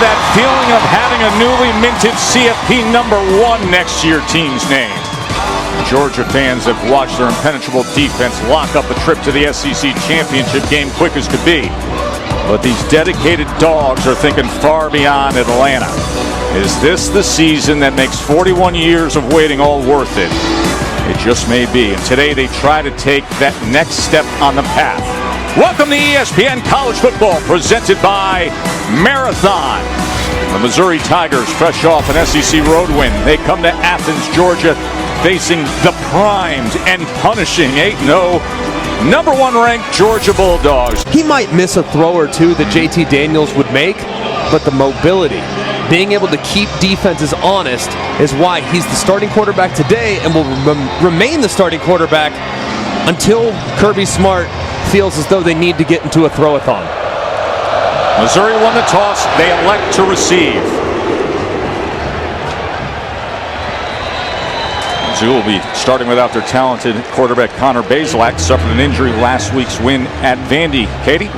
that feeling of having a newly minted CFP #1 next to your team's name. Georgia fans have watched their impenetrable defense lock up a trip to the SEC championship game quick as could be. But these dedicated dogs are thinking far beyond Atlanta. Is this the season that makes 41 years of waiting all worth it? It just may be. And today they try to take that next step on the path. Welcome to ESPN College Football, presented by Marathon. The Missouri Tigers, fresh off an SEC road win. They come to Athens, Georgia, facing the primed and punishing 8-0 #1 ranked Georgia Bulldogs. He might miss a throw or two that JT Daniels would make, but the mobility, being able to keep defenses honest, is why he's the starting quarterback today and will remain the starting quarterback until Kirby Smart feels as though they need to get into a throw-a-thon. Missouri won the toss. They elect to receive. Mizzou will be starting without their talented quarterback Connor Bazelak. Suffered an injury last week's win at Vandy. Katie?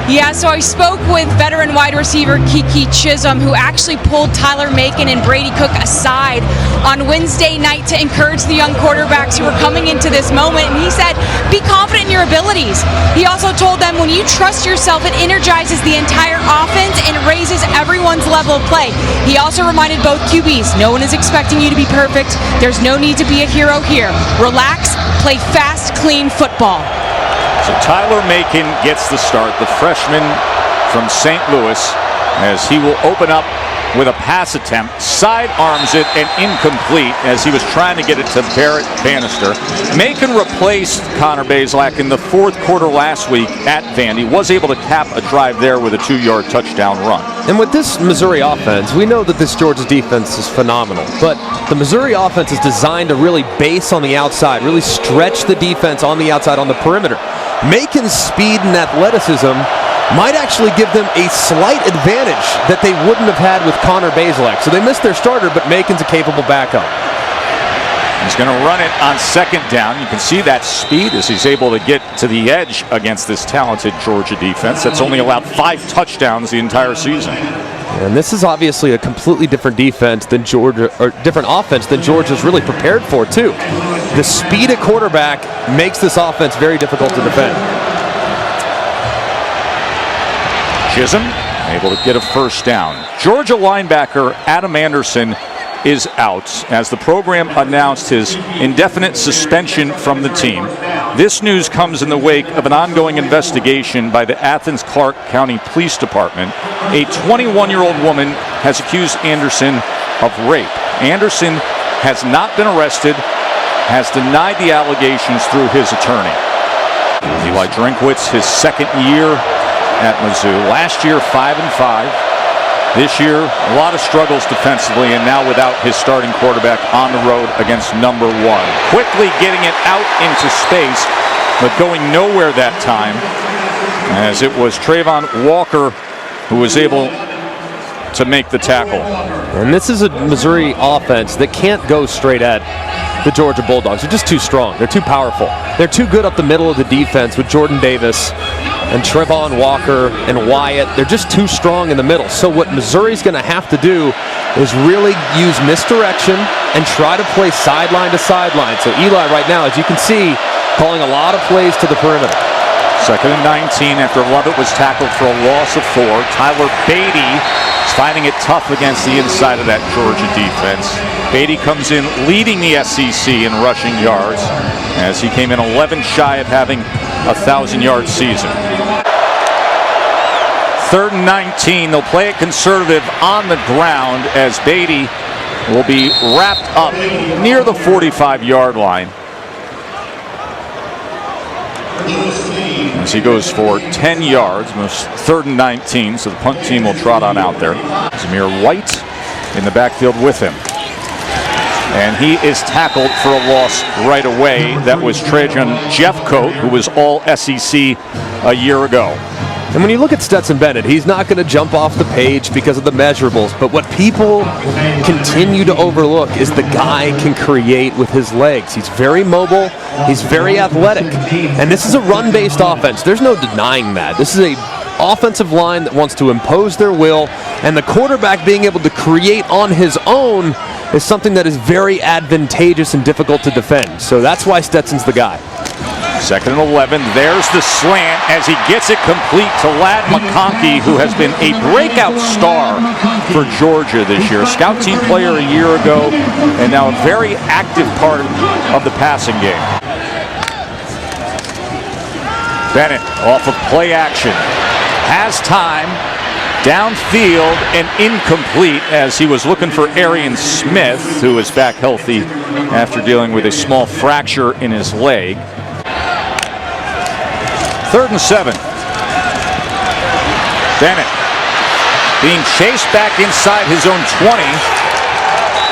Yeah, so I spoke with veteran wide receiver Kiki Chisholm, who actually pulled Tyler Macon and Brady Cook aside on Wednesday night to encourage the young quarterbacks who were coming into this moment. And he said, be confident in your abilities. He also told them, when you trust yourself, it energizes the entire offense and raises everyone's level of play. He also reminded both QBs, no one is expecting you to be perfect. There's no need to be a hero here. Relax, play fast, clean football. So Tyler Macon gets the start, the freshman from St. Louis, as he will open up with a pass attempt, sidearms it and incomplete as he was trying to get it to Barrett Bannister. Macon replaced Connor Bazelak in the fourth quarter last week at Vandy, was able to cap a drive there with a 2-yard touchdown run. And with this Missouri offense, we know that this Georgia defense is phenomenal, but the Missouri offense is designed to really base on the outside, really stretch the defense on the outside, on the perimeter. Macon's speed and athleticism might actually give them a slight advantage that they wouldn't have had with Connor Bazelak. So they missed their starter, but Macon's a capable backup. He's going to run it on second down. You can see that speed as he's able to get to the edge against this talented Georgia defense that's only allowed 5 touchdowns the entire season. And this is obviously a completely different defense than Georgia, or different offense than Georgia's really prepared for too. The speed at quarterback makes this offense very difficult to defend. Chisholm able to get a first down. Georgia linebacker Adam Anderson is out as the program announced his indefinite suspension from the team. This news comes in the wake of an ongoing investigation by the Athens-Clarke County Police Department. A 21-year-old woman has accused Anderson of rape. Anderson has not been arrested, has denied the allegations through his attorney. Eli Drinkwitz, his second year at Mizzou. Last year, 5-5. This year, a lot of struggles defensively, and now without his starting quarterback on the road against #1. Quickly getting it out into space, but going nowhere that time, as it was Trayvon Walker who was able to make the tackle. And this is a Missouri offense that can't go straight at the Georgia Bulldogs. They're just too strong. They're too powerful. They're too good up the middle of the defense with Jordan Davis and Trayvon Walker and Wyatt. They're just too strong in the middle. So what Missouri's going to have to do is really use misdirection and try to play sideline to sideline. So Eli right now, as you can see, calling a lot of plays to the perimeter. 2nd and 19 after Lovett was tackled for a loss of 4. Tyler Beatty is finding it tough against the inside of that Georgia defense. Beatty comes in leading the SEC in rushing yards as he came in 11 shy of having a 1,000-yard season. 3rd and 19. They'll play it conservative on the ground as Beatty will be wrapped up near the 45-yard line. As he goes for 10 yards, 3rd and 19, so the punt team will trot on out there. Zamir White in the backfield with him. And he is tackled for a loss right away. That was Trajan Jeffcoat, who was all SEC a year ago. And when you look at Stetson Bennett, he's not going to jump off the page because of the measurables. But what people continue to overlook is the guy can create with his legs. He's very mobile. He's very athletic. And this is a run-based offense. There's no denying that. This is a offensive line that wants to impose their will, and the quarterback being able to create on his own is something that is very advantageous and difficult to defend. So that's why Stetson's the guy. 2nd and 11. There's the slant as he gets it complete to Ladd McConkey, who has been a breakout star for Georgia this year. Scout team player a year ago, and now a very active part of the passing game. Bennett off of play action. Has time. Downfield and incomplete as he was looking for Arian Smith, who is back healthy after dealing with a small fracture in his leg. 3rd and 7. Bennett being chased back inside his own 20,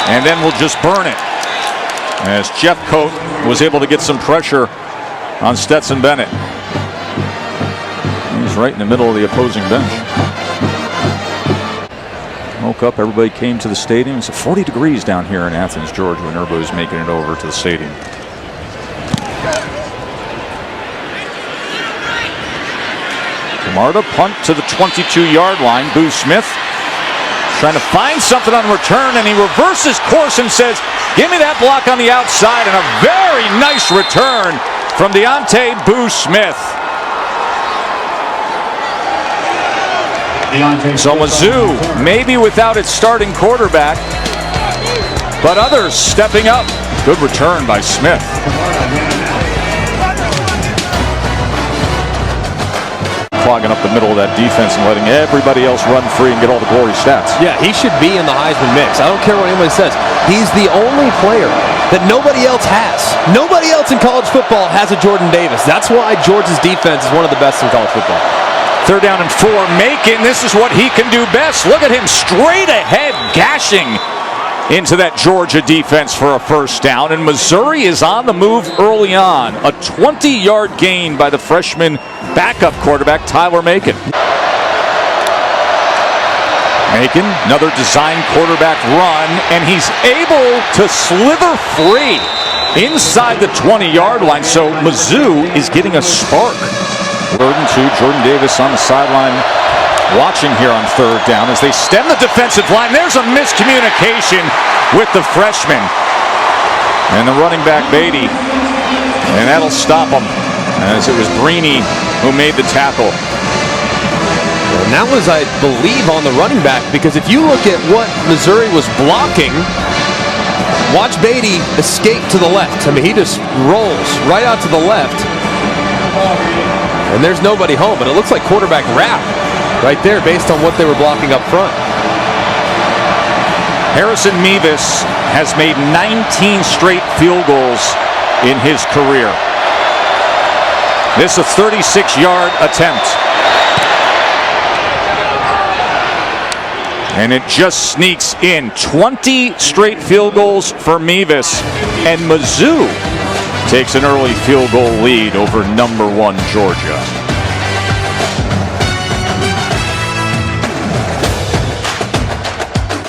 and then will just burn it as Jeff Coat was able to get some pressure on Stetson Bennett. He's right in the middle of the opposing bench. Woke up, everybody came to the stadium. It's 40 degrees down here in Athens, Georgia, when everybody's making it over to the stadium. Camarda punt to the 22-yard line. Boo Smith trying to find something on return, and he reverses course and says, give me that block on the outside, and a very nice return from Deontay Boo Smith. So Mizzou, maybe without its starting quarterback, but others stepping up. Good return by Smith. Clogging up the middle of that defense and letting everybody else run free and get all the glory stats. Yeah, he should be in the Heisman mix. I don't care what anybody says. He's the only player that nobody else has. Nobody else in college football has a Jordan Davis. That's why Georgia's defense is one of the best in college football. 3rd down and 4. Macon, this is what he can do best. Look at him straight ahead, gashing into that Georgia defense for a 1st down. And Missouri is on the move early on. A 20-yard gain by the freshman backup quarterback, Tyler Macon. Macon, another design quarterback run, and he's able to slither free inside the 20-yard line. So Mizzou is getting a spark. 3rd and 2, Jordan Davis on the sideline watching here on 3rd down as they stem the defensive line. There's a miscommunication with the freshman and the running back Beatty, and that'll stop him as it was Brini who made the tackle. And that was, I believe, on the running back, because if you look at what Missouri was blocking, watch Beatty escape to the left. I mean, he just rolls right out to the left, and there's nobody home. But it looks like quarterback wrap right there based on what they were blocking up front. Harrison Mevis has made 19 straight field goals in his career. This is a 36-yard attempt. And it just sneaks in. 20 straight field goals for Mevis. And Mizzou takes an early field goal lead over number 1 Georgia.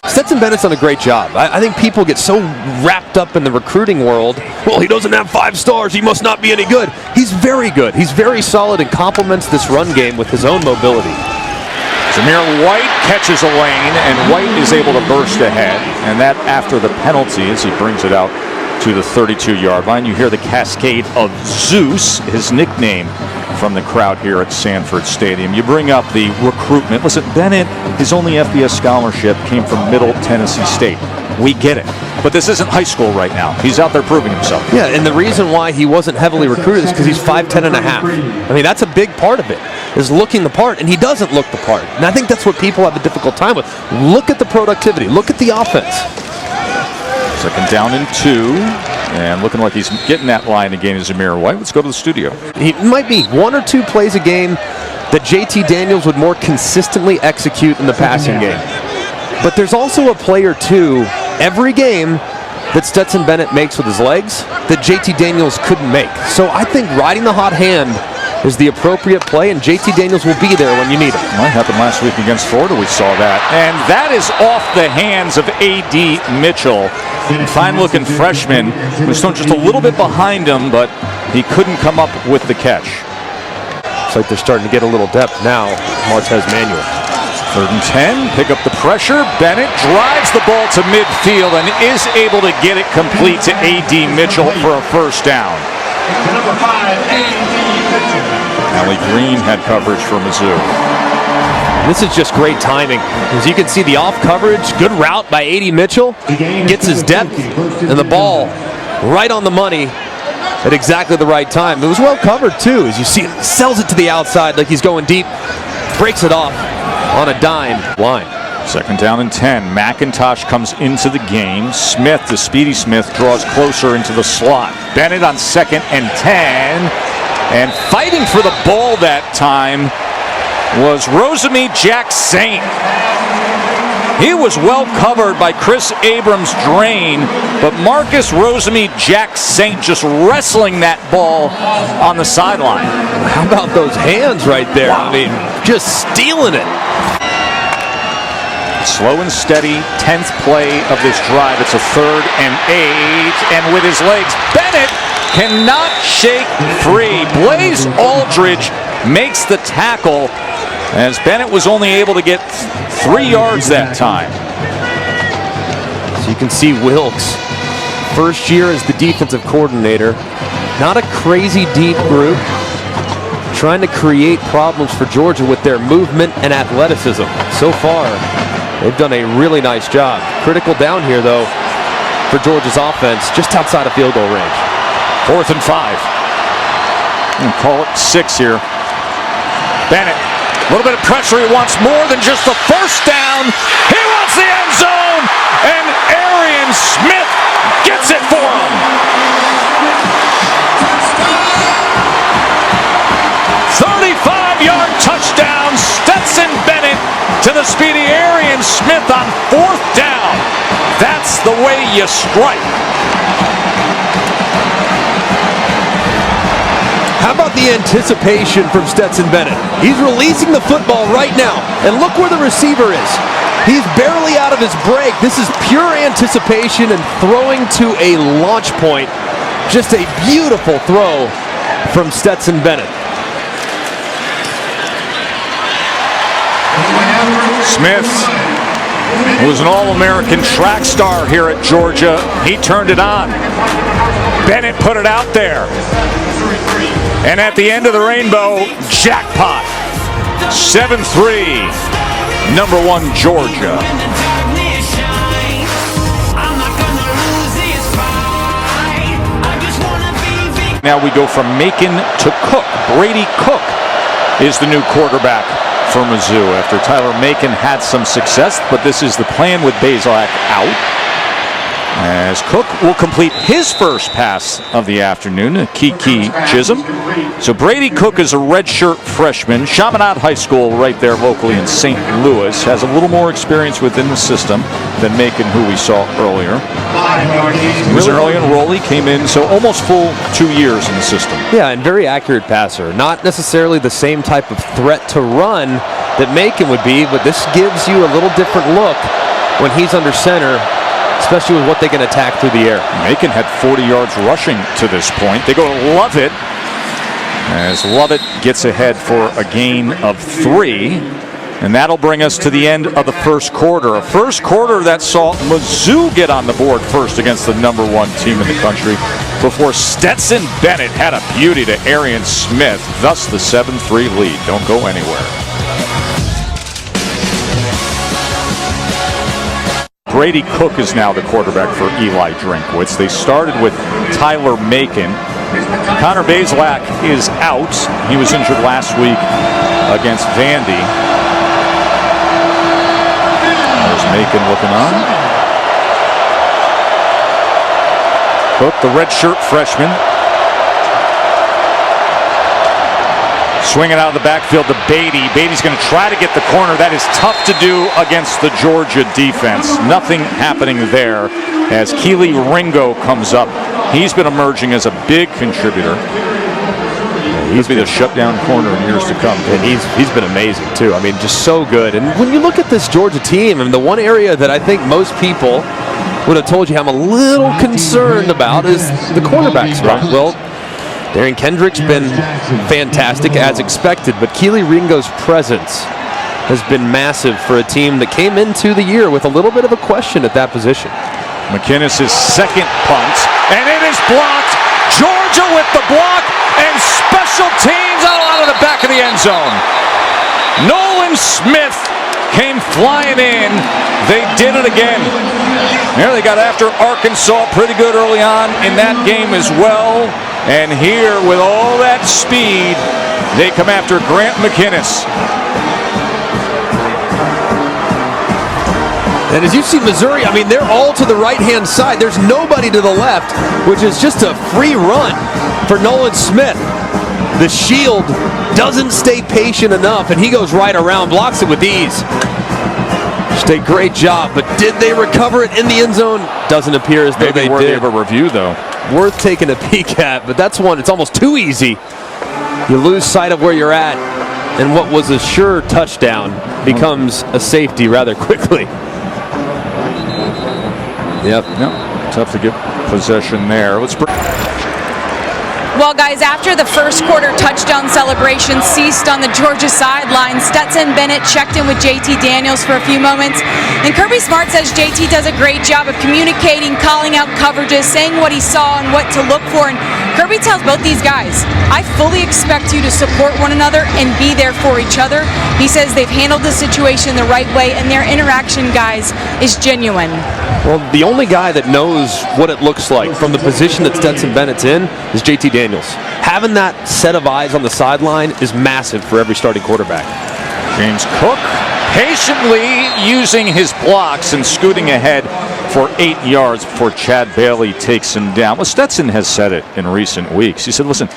Stetson Bennett's done a great job. I think people get so wrapped up in the recruiting world. Well, he doesn't have 5 stars. He must not be any good. He's very good. He's very solid and complements this run game with his own mobility. Zamir White catches a lane, and White is able to burst ahead. And that after the penalty as he brings it out to the 32-yard line. You hear the cascade of Zeus, his nickname, from the crowd here at Sanford Stadium. You bring up the recruitment. Listen, Bennett, his only FBS scholarship came from Middle Tennessee State. We get it. But this isn't high school right now. He's out there proving himself. Yeah, and the reason why he wasn't heavily recruited is because he's 5'10 and a half. I mean, that's a big part of it, is looking the part, and he doesn't look the part. And I think that's what people have a difficult time with. Look at the productivity. Look at the offense. 2nd down and 2. And looking like he's getting that line again is Zamir White. Let's go to the studio. He might be 1 or 2 plays a game that JT Daniels would more consistently execute in the passing game. But there's also a play or two every game that Stetson Bennett makes with his legs that JT Daniels couldn't make. So I think riding the hot hand is the appropriate play, and JT Daniels will be there when you need him. Well, that happened last week against Florida. We saw that. And that is off the hands of A.D. Mitchell. Fine-looking freshman who's thrown just a little bit behind him, but he couldn't come up with the catch. So like they're starting to get a little depth now. Martez Manuel. 3rd and 10, pick up the pressure. Bennett drives the ball to midfield and is able to get it complete to A.D. Mitchell for a first down. Number 5, A.D. Mitchell. Allie Green had coverage for Mizzou. This is just great timing. As you can see, the off coverage, good route by A.D. Mitchell. Gets his depth and the ball right on the money at exactly the right time. It was well covered too. As you see, sells it to the outside like he's going deep. Breaks it off on a dime line. 2nd down and 10. McIntosh comes into the game. Smith, the speedy Smith, draws closer into the slot. Bennett on 2nd and 10. And fighting for the ball that time was Rosemy Jack Saint. He was well covered by Chris Abrams' drain, but Marcus Rosemy Jack Saint just wrestling that ball on the sideline. How about those hands right there? Wow. I mean, just stealing it. Slow and steady, 10th play of this drive. It's a 3rd and 8, and with his legs, Bennett cannot shake free. Blaze Aldridge makes the tackle as Bennett was only able to get 3 yards that time. So you can see Wilkes, first year as the defensive coordinator. Not a crazy deep group. Trying to create problems for Georgia with their movement and athleticism. So far, they've done a really nice job. Critical down here, though, for Georgia's offense, just outside of field goal range. 4th and 5. And call it 6 here. Bennett, a little bit of pressure. He wants more than just the first down. He wants the end zone, and Arian Smith gets it for him. 35-yard touchdown. Stetson Bennett to the speedy Arian Smith on 4th down. That's the way you strike. How about the anticipation from Stetson Bennett? He's releasing the football right now, and look where the receiver is. He's barely out of his break. This is pure anticipation and throwing to a launch point. Just a beautiful throw from Stetson Bennett. Smith, who was an All-American track star here at Georgia, he turned it on. Bennett put it out there. And at the end of the rainbow, jackpot. 7-3, number 1 Georgia. Now we go from Macon to Cook. Brady Cook is the new quarterback for Mizzou after Tyler Macon had some success, but this is the plan with Bazelak out. As Cook will complete his first pass of the afternoon, Kiki Chisholm. So Brady Cook is a redshirt freshman, Chaminade High School right there locally in St. Louis. Has a little more experience within the system than Macon, who we saw earlier. He was an early enrollee, came in, so almost full 2 years in the system. Yeah, and very accurate passer. Not necessarily the same type of threat to run that Macon would be, but this gives you a little different look when he's under center, especially with what they can attack through the air. Macon had 40 yards rushing to this point. They go to Lovett as Lovett gets ahead for a gain of 3. And that'll bring us to the end of the first quarter. A first quarter that saw Mizzou get on the board first against the number 1 team in the country before Stetson Bennett had a beauty to Arian Smith. Thus the 7-3 lead. Don't go anywhere. Brady Cook is now the quarterback for Eli Drinkwitz. They started with Tyler Macon. Connor Bazelak is out. He was injured last week against Vandy. There's Macon looking on. Cook, the redshirt freshman. Swinging out of the backfield to Beatty. Beatty's going to try to get the corner. That is tough to do against the Georgia defense. Nothing happening there as Keely Ringo comes up. He's been emerging as a big contributor. He'll be the shutdown corner in years to come. And he's been amazing, too. I mean, just so good. And when you look at this Georgia team, and the one area that I think most people would have told you I'm a little concerned about is the cornerback spot. Well, Darian Kendrick's been fantastic as expected, but Keely Ringo's presence has been massive for a team that came into the year with a little bit of a question at that position. McInnis' second punt, and it is blocked. Georgia with the block, and special teams out of the back of the end zone. Nolan Smith came flying in. They did it again. There they got after Arkansas pretty good early on in that game as well. And here, with all that speed, they come after Grant McInnis. And as you see Missouri, I mean, they're all to the right-hand side. There's nobody to the left, which is just a free run for Nolan Smith. The shield doesn't stay patient enough, and he goes right around, blocks it with ease. Just a great job, but did they recover it in the end zone? Doesn't appear as though Maybe they worthy did. of a review, though. Worth taking a peek at, but that's one, it's almost too easy. You lose sight of where you're at, and what was a sure touchdown becomes a safety rather quickly. Yep. Tough to get possession there. Well, guys, after the first quarter touchdown celebration ceased on the Georgia sideline, Stetson Bennett checked in with JT Daniels for a few moments. And Kirby Smart says JT does a great job of communicating, calling out coverages, saying what he saw and what to look for. And Kirby tells both these guys, I fully expect you to support one another and be there for each other. He says they've handled the situation the right way, and their interaction, guys, is genuine. Well, the only guy that knows what it looks like from the position that Stetson Bennett's in is JT Daniels. Having that set of eyes on the sideline is massive for every starting quarterback. James Cook patiently using his blocks and scooting ahead for 8 yards before Chad Bailey takes him down. Well, Stetson has said it in recent weeks. He said, listen,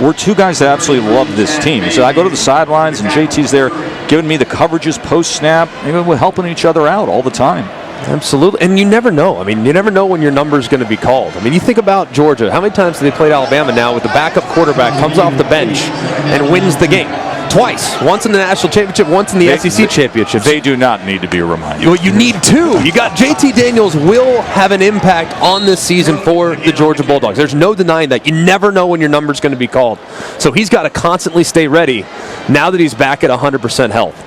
we're two guys that absolutely love this team. He said, I go to the sidelines and JT's there giving me the coverages post-snap. We're helping each other out all the time. Absolutely, and you never know. I mean, you never know when your number is going to be called. I mean, you think about Georgia. How many times have they played Alabama now with the backup quarterback comes off the bench and wins the game? Twice. Once in the national championship, once in the SEC championship. They do not need to be reminded. Well, you need two. You got JT Daniels will have an impact on this season for the Georgia Bulldogs. There's no denying that. You never know when your number is going to be called. So he's got to constantly stay ready now that he's back at 100% health.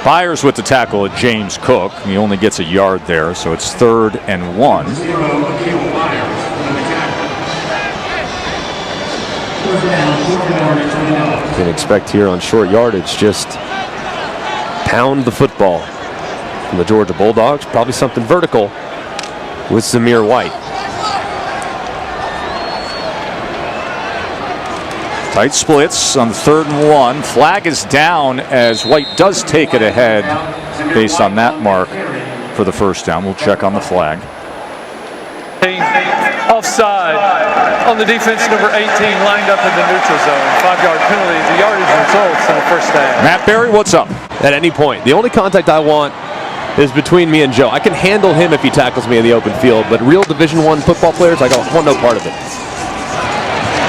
Byers with the tackle at James Cook. He only gets a yard there, so it's 3rd and 1. You can expect here on short yardage, just pound the football from the Georgia Bulldogs. Probably something vertical with Zamir White. Tight splits on 3rd and 1. Flag is down as White does take it ahead based on that mark for the first down. We'll check on the flag. Offside on the defense, number 18, lined up in the neutral zone. 5-yard penalty. The yardage results in the first down. Matt Berry, what's up? At any point. The only contact I want is between me and Joe. I can handle him if he tackles me in the open field, but real Division I football players, I want no part of it.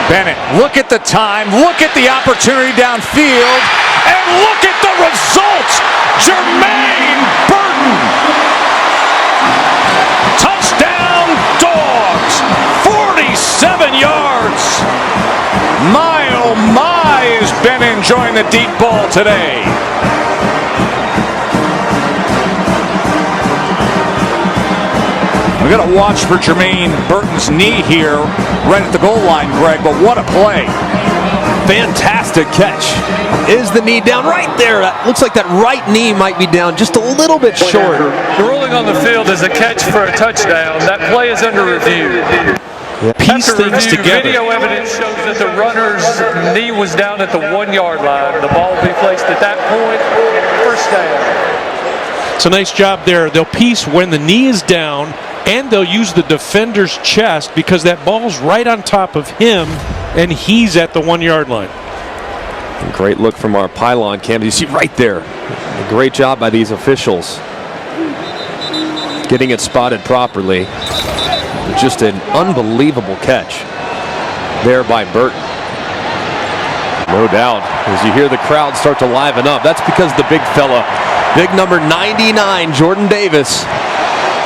Bennett, look at the time, look at the opportunity downfield, and look at the result! Jermaine Burton! Touchdown Dogs! 47 yards! My, oh my, has been enjoying the deep ball today. We got to watch for Jermaine Burton's knee here right at the goal line, Greg, but what a play. Fantastic catch. Is the knee down right there? That looks like that right knee might be down just a little bit short. The ruling on the field is a catch for a touchdown. That play is under review. Piece After things review, together. video evidence shows that the runner's knee was down at the 1-yard line. The ball will be placed at that point. First down. It's a nice job there. They'll piece when the knee is down, and they'll use the defender's chest because that ball's right on top of him, and he's at the 1-yard line. Great look from our pylon cam. You see right there. A great job by these officials. Getting it spotted properly. Just an unbelievable catch there by Burton. No doubt. As you hear the crowd start to liven up, that's because the big fella, big number 99, Jordan Davis,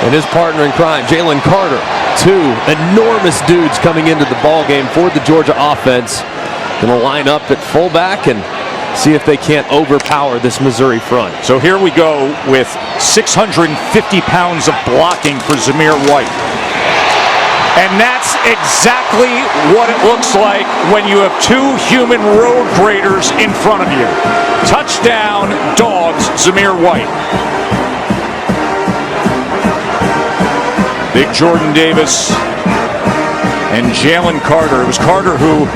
And his partner in crime, Jalen Carter. Two enormous dudes coming into the ball game for the Georgia offense. Going to line up at fullback and see if they can't overpower this Missouri front. So here we go with 650 pounds of blocking for Zamir White. And that's exactly what it looks like when you have two human road graders in front of you. Touchdown, Dogs, Zamir White. Big Jordan Davis and Jalen Carter. It was Carter who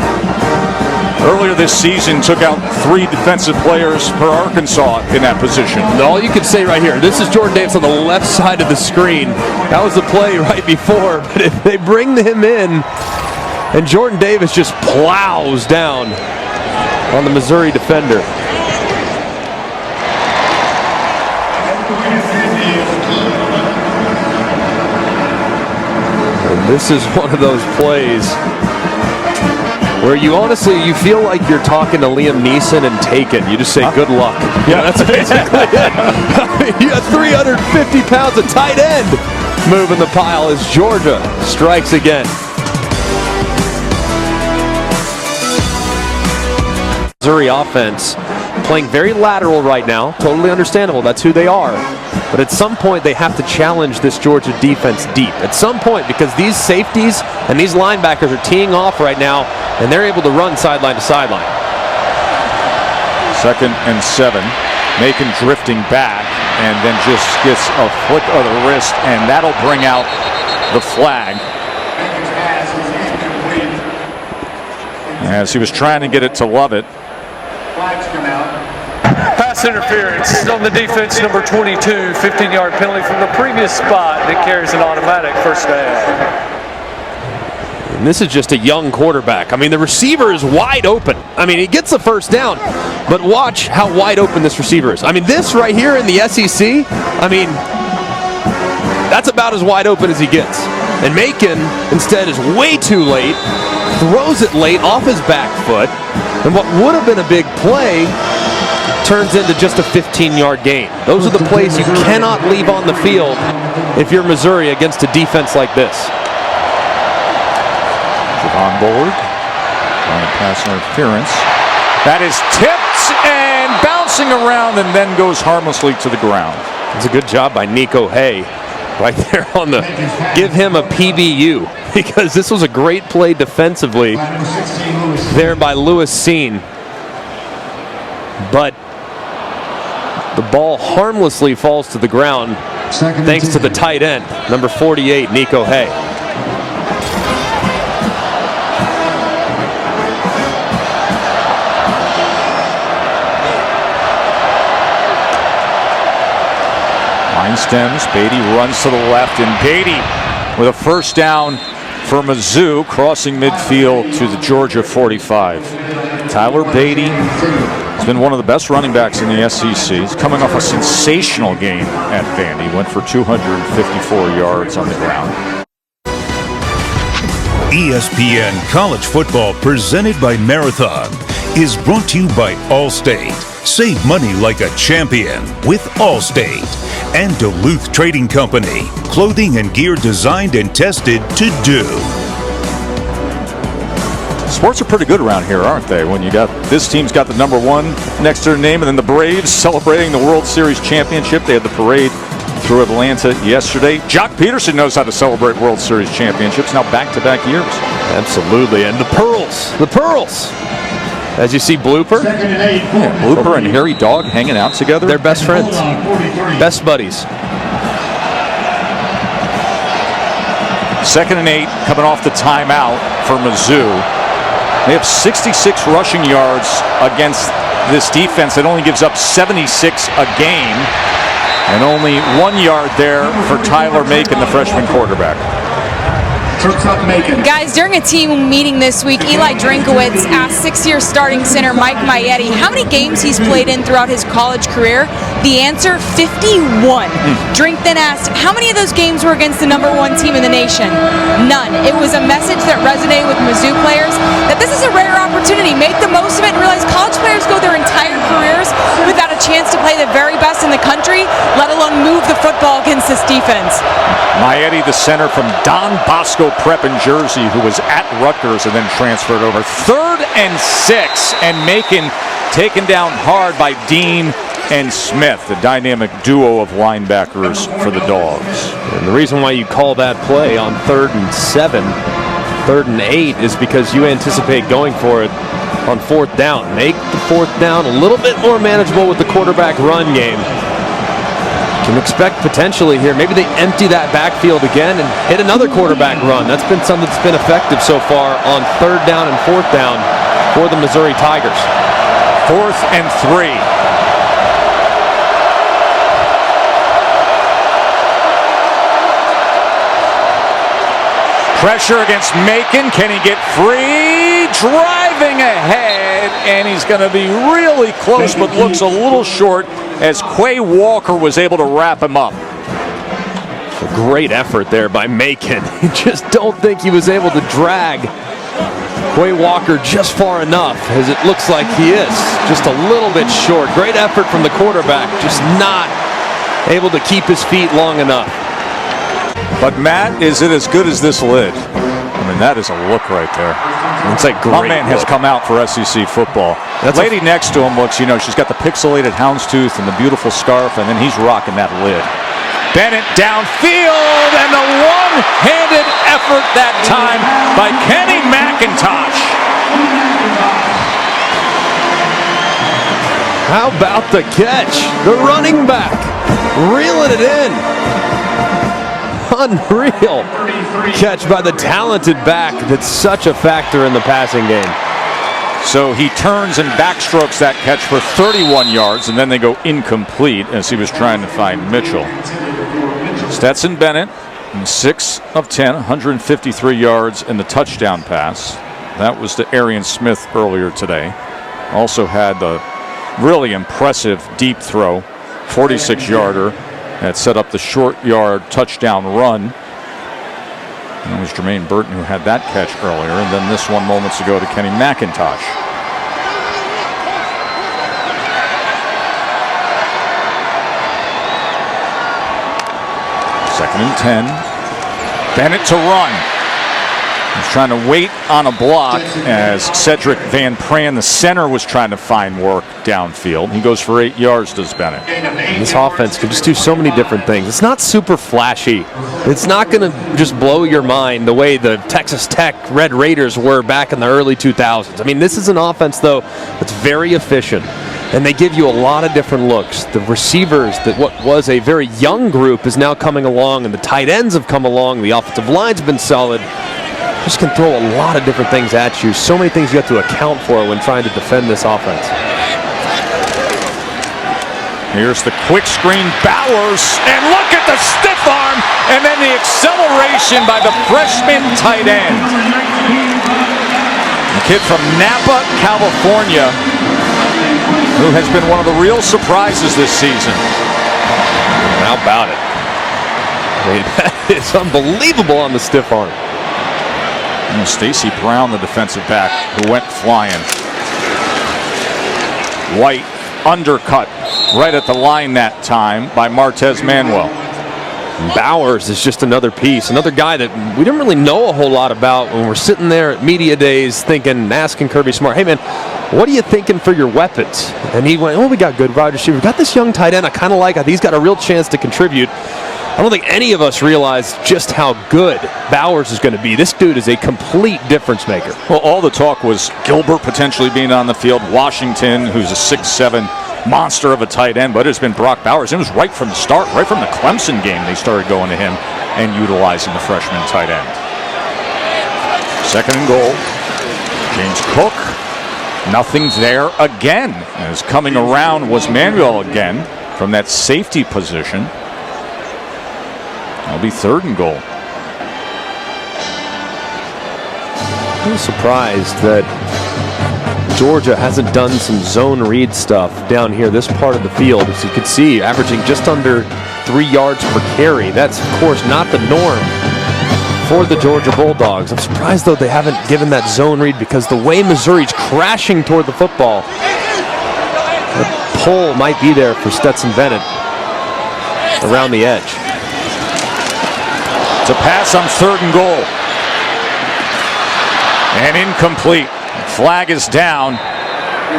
earlier this season took out 3 defensive players for Arkansas in that position. All you can say right here, this is Jordan Davis on the left side of the screen. That was the play right before, but if they bring him in, and Jordan Davis just plows down on the Missouri defender. And this is one of those plays where you feel like you're talking to Liam Neeson and Taken. You just say, good luck. Yeah, that's basically it. You got 350 pounds of tight end moving the pile as Georgia strikes again. Missouri offense playing very lateral right now. Totally understandable. That's who they are. But at some point, they have to challenge this Georgia defense deep. At some point, because these safeties and these linebackers are teeing off right now, and they're able to run sideline to sideline. 2nd and 7. Macon drifting back and then just gets a flick of the wrist, and that'll bring out the flag. As he was trying to get it to Lovett. Flags come out. Pass interference on the defense, number 22, 15-yard penalty from the previous spot that carries an automatic first down. And this is just a young quarterback. I mean, the receiver is wide open. I mean, he gets the first down, but watch how wide open this receiver is. I mean, this right here in the SEC, I mean, that's about as wide open as he gets. And Macon, instead, is way too late, throws it late off his back foot, and what would have been a big play turns into just a 15-yard gain. Those are the plays you cannot leave on the field if you're Missouri against a defense like this. On board. On a pass interference. That is tipped and bouncing around and then goes harmlessly to the ground. It's a good job by Nico Hay right there on the give him a PBU, because this was a great play defensively there by Lewis Seen. But the ball harmlessly falls to the ground thanks to the tight end, number 48, Nico Hay. Line stems, Beatty runs to the left, and Beatty with a first down for Mizzou, crossing midfield to the Georgia 45. Tyler Beatty has been one of the best running backs in the SEC. He's coming off a sensational game at Vandy. Went for 254 yards on the ground. ESPN College Football, presented by Marathon, is brought to you by Allstate. Save money like a champion with Allstate. And Duluth Trading Company, clothing and gear designed and tested to do. Sports are pretty good around here, aren't they? When you got this team's got the number 1 next to their name, and then the Braves celebrating the World Series championship. They had the parade through Atlanta yesterday. Jock Peterson knows how to celebrate World Series championships now back-to-back years. Absolutely, and the Pearls. As you see Blooper. Blooper and Harry Dog hanging out together. They're best friends, best buddies. 2nd and 8 coming off the timeout for Mizzou. They have 66 rushing yards against this defense that only gives up 76 a game. And only 1 yard there for Tyler Macon, the freshman quarterback. Guys, during a team meeting this week, Eli Drinkowitz asked 6-year starting center Mike Maietti how many games he's played in throughout his college career. The answer, 51. Drink then asked, how many of those games were against the number 1 team in the nation? None. It was a message that resonated with Mizzou players that this is a rare opportunity. Make the most of it and realize college players go their entire careers without a chance to play the very best in the country, let alone move the football against the this defense. Maietti, the center from Don Bosco Prep in Jersey, who was at Rutgers and then transferred over. 3rd and 6, and Macon taken down hard by Dean and Smith, the dynamic duo of linebackers for the Dogs. And the reason why you call that play on 3rd and 7, 3rd and 8 is because you anticipate going for it on 4th down. Make the 4th down a little bit more manageable with the quarterback run game. Can expect potentially here, maybe they empty that backfield again and hit another quarterback run. That's been something that's been effective so far on 3rd down and 4th down for the Missouri Tigers. 4th and 3. Pressure against Macon. Can he get free? Driving ahead, and he's going to be really close, but looks a little short as Quay Walker was able to wrap him up. A great effort there by Macon. You just don't think he was able to drag Quay Walker just far enough, as it looks like he is. Just a little bit short. Great effort from the quarterback, just not able to keep his feet long enough. But Matt, is it as good as this lid? I mean, that is a look right there. It's like My man has come out for SEC football. That's Lady next to him looks, she's got the pixelated houndstooth and the beautiful scarf, and then he's rocking that lid. Bennett downfield, and the one-handed effort that time by Kenny McIntosh. How about the catch? The running back reeling it in. Unreal catch by the talented back that's such a factor in the passing game. So he turns and backstrokes that catch for 31 yards, and then they go incomplete as he was trying to find Mitchell. Stetson Bennett, 6 of 10, 153 yards in the touchdown pass. That was to Arian Smith earlier today. Also had the really impressive deep throw, 46-yarder. That set up the short yard touchdown run. And it was Jermaine Burton who had that catch earlier, and then this one moments ago to Kenny McIntosh. Second and 10. Bennett to run. He's trying to wait on a block as Cedric Van Pran, the center, was trying to find work downfield. He goes for 8 yards, does Bennett. This offense can just do so many different things. It's not super flashy. It's not going to just blow your mind the way the Texas Tech Red Raiders were back in the early 2000s. I mean, this is an offense, though, that's very efficient. And they give you a lot of different looks. The receivers, that what was a very young group, is now coming along, and the tight ends have come along. The offensive line's been solid. Just can throw a lot of different things at you. So many things you have to account for when trying to defend this offense. Here's the quick screen, Bowers, and look at the stiff arm, and then the acceleration by the freshman tight end. The kid from Napa, California, who has been one of the real surprises this season. How about it? I mean, that is unbelievable on the stiff arm. And Stacy Brown, the defensive back, who went flying. White undercut right at the line that time by Martez Manuel. Bowers is just another piece, another guy that we didn't really know a whole lot about when we're sitting there at media days asking Kirby Smart, hey man, what are you thinking for your weapons? And he went, we got good wide receiver. We got this young tight end I kind of like. I think he's got a real chance to contribute. I don't think any of us realized just how good Bowers is going to be. This dude is a complete difference maker. Well, all the talk was Gilbert potentially being on the field, Washington, who's a 6'7" monster of a tight end, but it's been Brock Bowers. It was right from the start, right from the Clemson game, they started going to him and utilizing the freshman tight end. Second and goal. James Cook. Nothing there again. As coming around was Manuel again from that safety position. That'll be third and goal. I'm surprised that Georgia hasn't done some zone read stuff down here, this part of the field. As you can see, averaging just under 3 yards per carry. That's, of course, not the norm for the Georgia Bulldogs. I'm surprised, though, they haven't given that zone read, because the way Missouri's crashing toward the football, the pull might be there for Stetson Bennett around the edge. to pass on 3rd and goal. And incomplete. Flag is down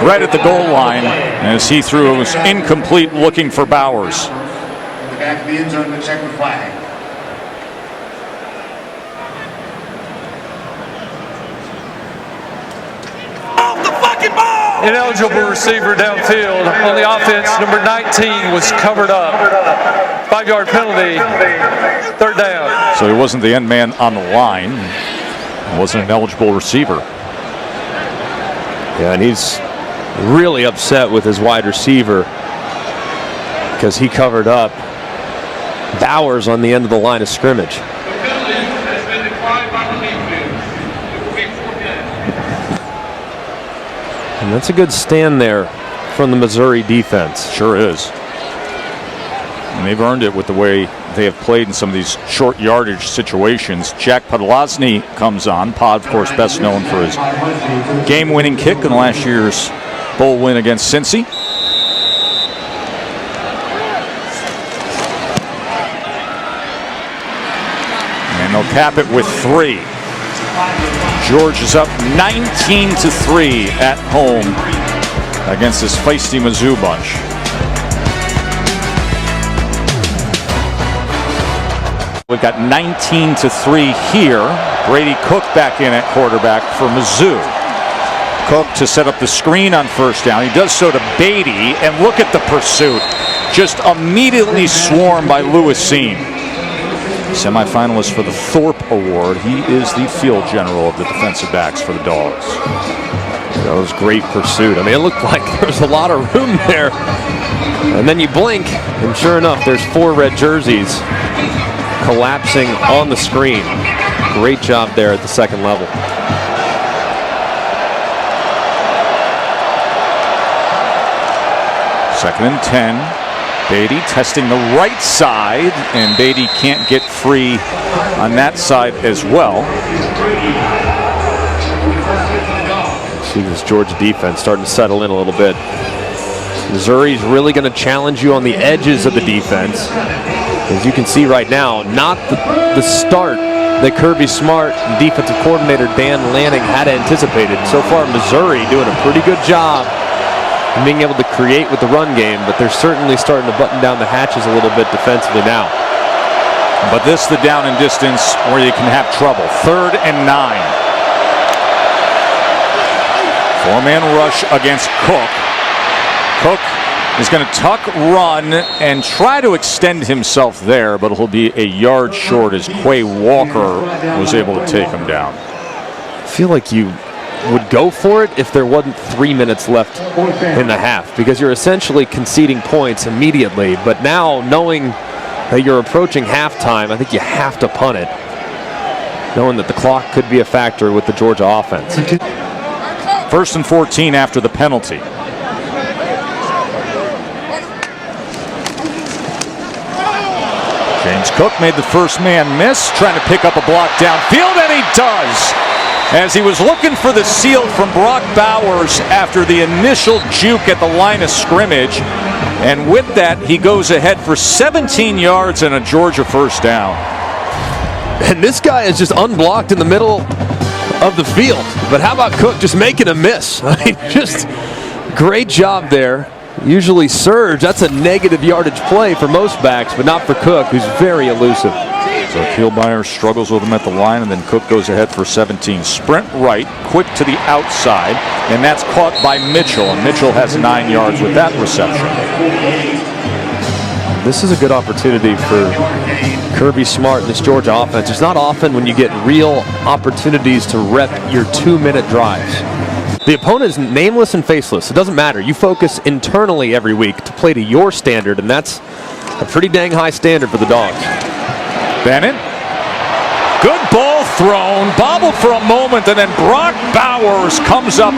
right at the goal line as he threw. It was incomplete, looking for Bowers. In the back of the end zone to check the flag. Ineligible receiver downfield. On the offense, number 19 was covered up. 5-yard penalty, 3rd down. So he wasn't the end man on the line. He wasn't an eligible receiver. Yeah, and he's really upset with his wide receiver because he covered up Bowers on the end of the line of scrimmage. And that's a good stand there from the Missouri defense. Sure is. And they've earned it with the way they have played in some of these short yardage situations. Jack Podlosny comes on. Pod, of course, best known for his game-winning kick in last year's bowl win against Cincy. And they'll cap it with 3. George is up 19-3 at home against this feisty Mizzou bunch. We've got 19-3 here. Brady Cook back in at quarterback for Mizzou. Cook to set up the screen on 1st down. He does so to Beatty, and look at the pursuit. Just immediately swarmed by Lewis Seen. Semifinalist for the Thorpe Award. He is the field general of the defensive backs for the Dogs. That was great pursuit. I mean, it looked like there was a lot of room there. And then you blink, and sure enough, there's 4 red jerseys collapsing on the screen. Great job there at the 2nd level. Second and 10. Beatty testing the right side, and Beatty can't get free on that side as well. See this Georgia defense starting to settle in a little bit. Missouri's really going to challenge you on the edges of the defense. As you can see right now, not the start that Kirby Smart and defensive coordinator Dan Lanning had anticipated. So far, Missouri doing a pretty good job of being able to create with the run game, but they're certainly starting to button down the hatches a little bit defensively now. But this the down and distance where you can have trouble. 3rd and 9. 4-man rush against Cook. Cook is going to tuck, run, and try to extend himself there, but he'll be a yard short as Quay Walker was able to take him down. I feel like you would go for it if there wasn't 3 minutes left in the half, because you're essentially conceding points immediately. But now, knowing that you're approaching halftime, I think you have to punt it, knowing that the clock could be a factor with the Georgia offense. 1st and 14 after the penalty. James Cook made the 1st man miss, trying to pick up a block downfield, and he does, as he was looking for the seal from Brock Bowers after the initial juke at the line of scrimmage. And with that, he goes ahead for 17 yards and a Georgia 1st down. And this guy is just unblocked in the middle of the field. But how about Cook just making a miss? I mean, just great job there. Usually surge, that's a negative yardage play for most backs, but not for Cook, who's very elusive. So Kielmeyer struggles with him at the line, and then Cook goes ahead for 17. Sprint right, quick to the outside, and that's caught by Mitchell, and Mitchell has 9 yards with that reception. This is a good opportunity for Kirby Smart and this Georgia offense. It's not often when you get real opportunities to rep your 2-minute drives. The opponent is nameless and faceless. It doesn't matter. You focus internally every week to play to your standard, and that's a pretty dang high standard for the Dogs. Bennett. Good ball thrown. Bobbled for a moment, and then Brock Bowers comes up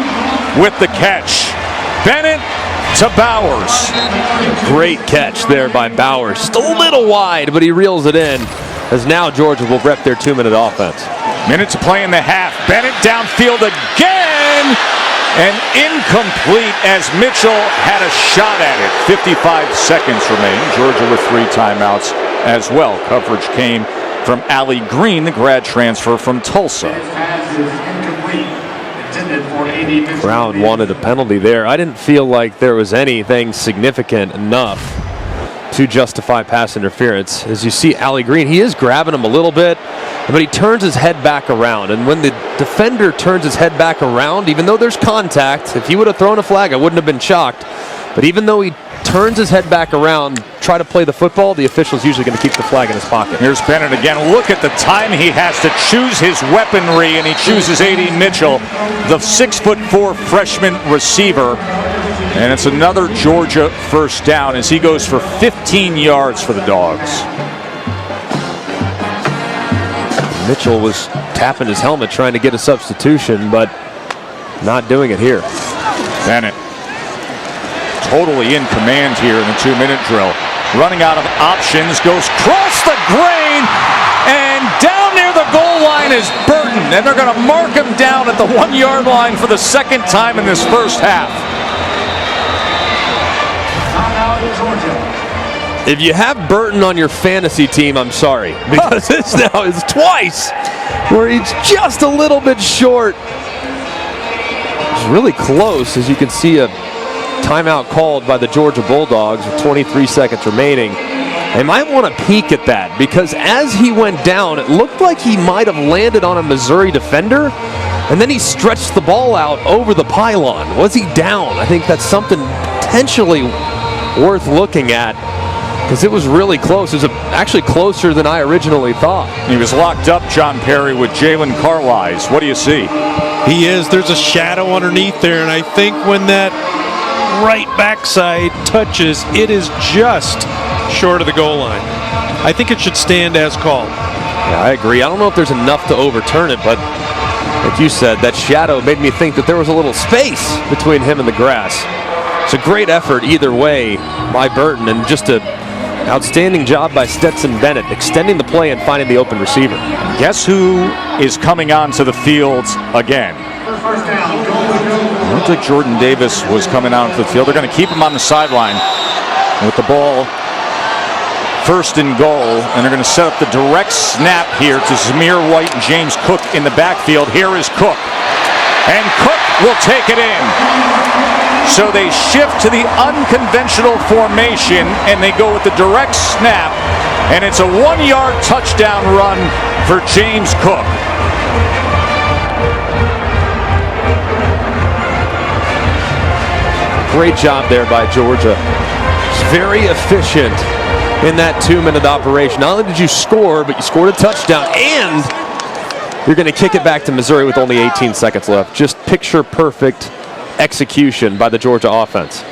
with the catch. Bennett to Bowers. Great catch there by Bowers. Still a little wide, but he reels it in, as now Georgia will rep their 2-minute offense. Minute to play in the half. Bennett downfield again, and incomplete as Mitchell had a shot at it. 55 seconds remain. Georgia with 3 timeouts as well. Coverage came from Allie Green, the grad transfer from Tulsa. Pass is incomplete. Intended for A.D. Mitchell. Brown wanted a penalty there. I didn't feel like there was anything significant enough to justify pass interference. As you see Allie Green, he is grabbing him a little bit, but he turns his head back around. And when the defender turns his head back around, even though there's contact, if he would have thrown a flag, I wouldn't have been shocked. But even though he turns his head back around, try to play the football, the official's usually going to keep the flag in his pocket. Here's Bennett again. Look at the time he has to choose his weaponry, and he chooses A.D. Mitchell, the 6'4" freshman receiver. And it's another Georgia first down as he goes for 15 yards for the Dogs. Mitchell was tapping his helmet trying to get a substitution, but not doing it here. Bennett totally in command here in the 2-minute drill. Running out of options, goes cross the grain, and down near the goal line is Burton. And they're going to mark him down at the 1-yard line for the second time in this first half. If you have Burton on your fantasy team, I'm sorry, because this now is twice where he's just a little bit short. It's really close, as you can see a timeout called by the Georgia Bulldogs with 23 seconds remaining. They might want to peek at that, because as he went down, it looked like he might have landed on a Missouri defender, and then he stretched the ball out over the pylon. Was he down? I think that's something potentially worth looking at, because it was really close. It was actually closer than I originally thought. He was locked up, John Perry, with Jalen Carwise. What do you see? He is. There's a shadow underneath there, and I think when that right backside touches, it is just short of the goal line. I think it should stand as called. Yeah, I agree. I don't know if there's enough to overturn it, but like you said, that shadow made me think that there was a little space between him and the grass. It's a great effort either way by Burton, and just an outstanding job by Stetson Bennett, extending the play and finding the open receiver. Guess who is coming onto the field again? I don't think Jordan Davis was coming out into the field. They're going to keep him on the sideline with the ball first and goal, and they're going to set up the direct snap here to Zamir White and James Cook in the backfield. Here is Cook, and Cook will take it in. So they shift to the unconventional formation, and they go with the direct snap, and it's a 1-yard touchdown run for James Cook. Great job there by Georgia. It's very efficient in that 2-minute operation. Not only did you score, but you scored a touchdown, and you're going to kick it back to Missouri with only 18 seconds left. Just picture perfect execution by the Georgia offense.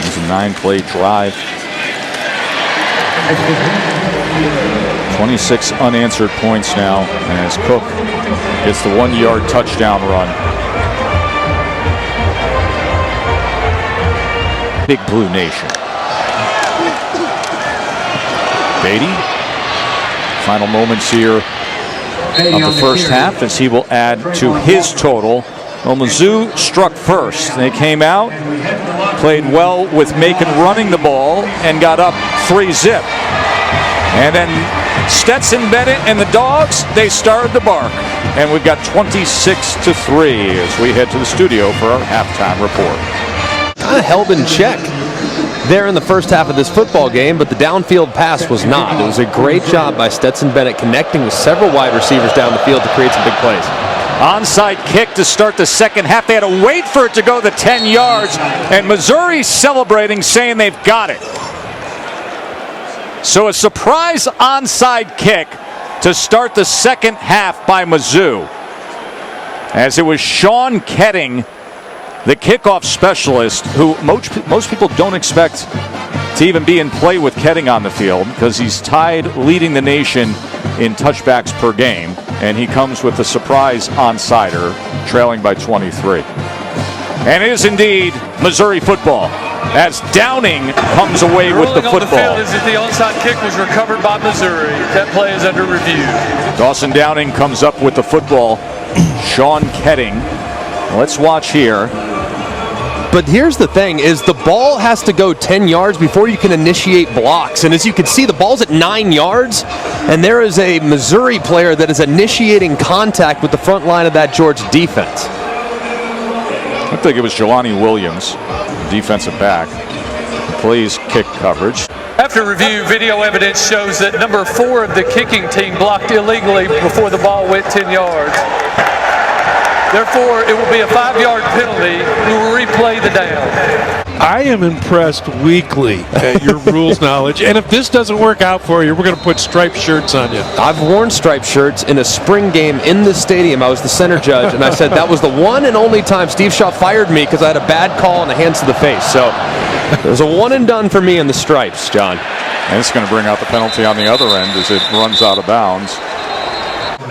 It's a 9-play drive. 26 unanswered points now as Cook gets the 1-yard touchdown run. Big Blue Nation. Beatty. Final moments here of the first half as he will add to his total. Well, Mizzou struck first. They came out, played well with Macon running the ball, and got up 3-zip. And then Stetson Bennett and the Dogs, they started to bark. And we've got 26-3 as we head to the studio for our halftime report. Kind of held in check there in the first half of this football game, but the downfield pass was not. It was a great job by Stetson Bennett connecting with several wide receivers down the field to create some big plays. Onside kick to start the second half. They had to wait for it to go the 10 yards, and Missouri's celebrating, saying they've got it. So a surprise onside kick to start the second half by Mizzou, as it was Sean Ketting, the kickoff specialist, who most people don't expect to even be in play with Ketting on the field, because he's tied leading the nation in touchbacks per game, and he comes with a surprise onsider, trailing by 23. And it is indeed Missouri football, as Downing comes away with the ruling on the football. field is that the onside kick was recovered by Missouri. That play is under review. Dawson Downing comes up with the football. Sean Ketting. Let's watch here. But here's the thing, is the ball has to go 10 yards before you can initiate blocks. And as you can see, the ball's at 9 yards, and there is a Missouri player that is initiating contact with the front line of that Georgia defense. I think it was Jelani Williams, defensive back, plays kick coverage. After review, video evidence shows that number 4 of the kicking team blocked illegally before the ball went 10 yards. Therefore, it will be a 5-yard penalty. We will replay the down. I am impressed weekly at your rules knowledge. And if this doesn't work out for you, we're going to put striped shirts on you. I've worn striped shirts in a spring game in the stadium. I was the center judge, and I said that was the one and only time Steve Shaw fired me because I had a bad call and the hands to the face. So there's a one and done for me in the stripes, John. And it's going to bring out the penalty on the other end as it runs out of bounds.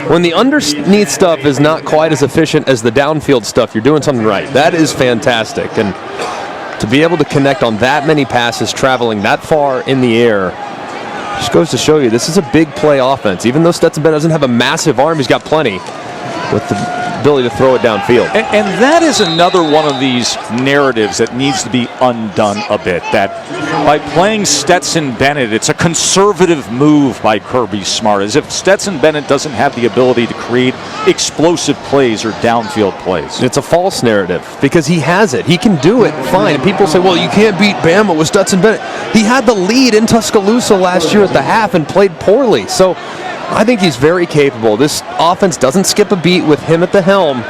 When the underneath stuff is not quite as efficient as the downfield stuff, you're doing something right. That is fantastic. And to be able to connect on that many passes traveling that far in the air just goes to show you this is a big play offense. Even though Stetson Bennett doesn't have a massive arm, he's got plenty with the ability to throw it downfield. And that is another one of these narratives that needs to be undone a bit. That by playing Stetson Bennett, it's a conservative move by Kirby Smart, as if Stetson Bennett doesn't have the ability to create explosive plays or downfield plays. It's a false narrative because he has it. He can do it fine. And people say, well, you can't beat Bama with Stetson Bennett. He had the lead in Tuscaloosa last year at the half and played poorly. So I think he's very capable. This offense doesn't skip a beat with him at the helm,